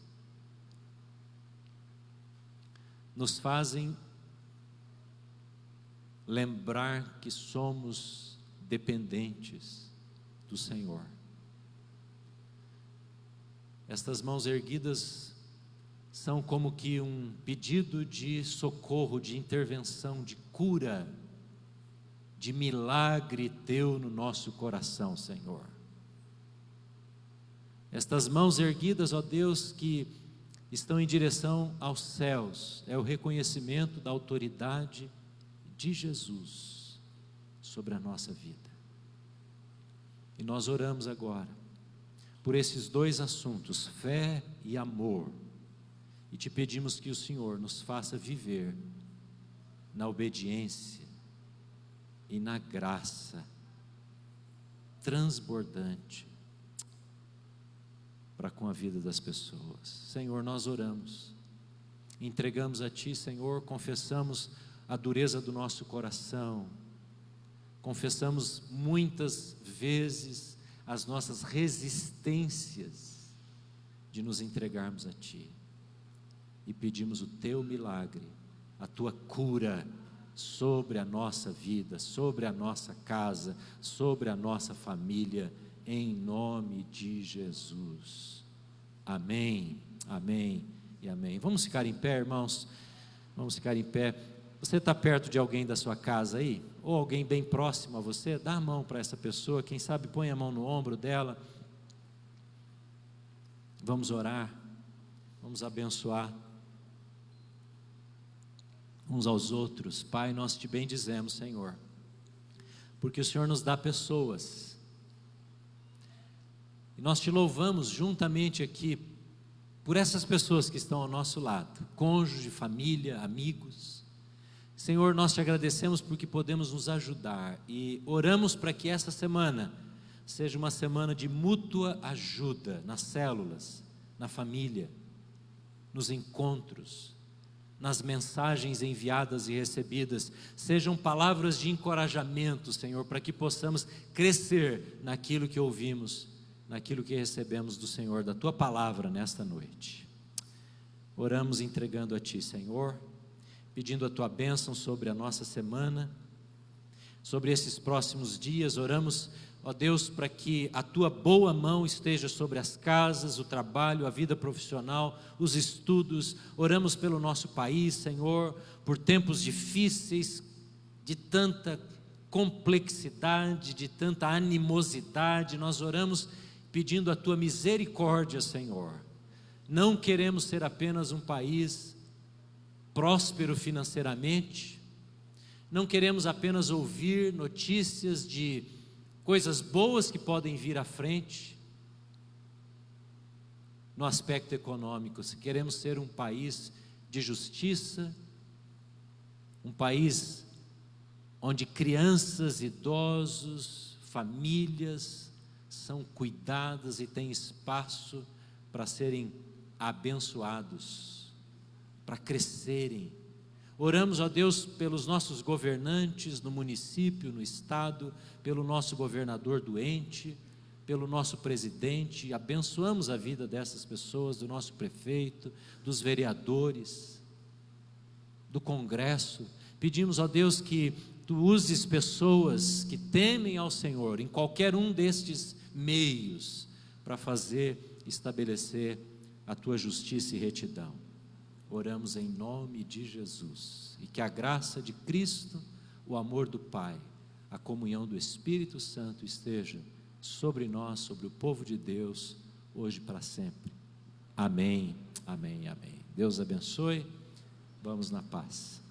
nos fazem lembrar que somos dependentes do Senhor. Estas mãos erguidas são como que um pedido de socorro, de intervenção, de cura, de milagre Teu no nosso coração, Senhor. Estas mãos erguidas, ó Deus, que estão em direção aos céus, é o reconhecimento da autoridade de Jesus sobre a nossa vida. E nós oramos agora por esses dois assuntos, fé e amor, e te pedimos que o Senhor nos faça viver na obediência e na graça transbordante para com a vida das pessoas. Senhor, nós oramos, entregamos a Ti, Senhor, confessamos a dureza do nosso coração, confessamos muitas vezes as nossas resistências de nos entregarmos a Ti, e pedimos o Teu milagre, a Tua cura sobre a nossa vida, sobre a nossa casa, sobre a nossa família, em nome de Jesus. Amém, amém e amém. Vamos ficar em pé, irmãos? Vamos ficar em pé. Você está perto de alguém da sua casa aí? Ou alguém bem próximo a você? Dá a mão para essa pessoa, quem sabe põe a mão no ombro dela. Vamos orar, vamos abençoar uns aos outros. Pai, nós Te bendizemos, Senhor, porque o Senhor nos dá pessoas E nós te louvamos juntamente aqui por essas pessoas que estão ao nosso lado, cônjuge, família, amigos. Senhor, nós te agradecemos porque podemos nos ajudar e oramos para que essa semana seja uma semana de mútua ajuda nas células, na família, nos encontros, nas mensagens enviadas e recebidas. Sejam palavras de encorajamento, Senhor, para que possamos crescer naquilo que ouvimos, naquilo que recebemos do Senhor, da Tua palavra nesta noite. Oramos entregando a Ti, Senhor, pedindo a Tua bênção sobre a nossa semana, sobre esses próximos dias. Oramos, ó Deus, para que a Tua boa mão esteja sobre as casas, o trabalho, a vida profissional, os estudos. Oramos pelo nosso país, Senhor, por tempos difíceis, de tanta complexidade, de tanta animosidade. Nós oramos pedindo a Tua misericórdia, Senhor. Não queremos ser apenas um país próspero financeiramente, não queremos apenas ouvir notícias de coisas boas que podem vir à frente no aspecto econômico. Queremos ser um país de justiça, um país onde crianças, idosos, famílias são cuidadas e têm espaço para serem abençoados, para crescerem. Oramos, ó Deus, pelos nossos governantes no município, no estado, pelo nosso governador doente, pelo nosso presidente. Abençoamos a vida dessas pessoas, do nosso prefeito, dos vereadores, do Congresso. Pedimos, ó Deus, que Tu uses pessoas que temem ao Senhor em qualquer um destes meios para estabelecer a Tua justiça e retidão. Oramos em nome de Jesus, e que a graça de Cristo, o amor do Pai, a comunhão do Espírito Santo esteja sobre nós, sobre o povo de Deus, hoje e para sempre. Amém, amém, amém. Deus abençoe, vamos na paz.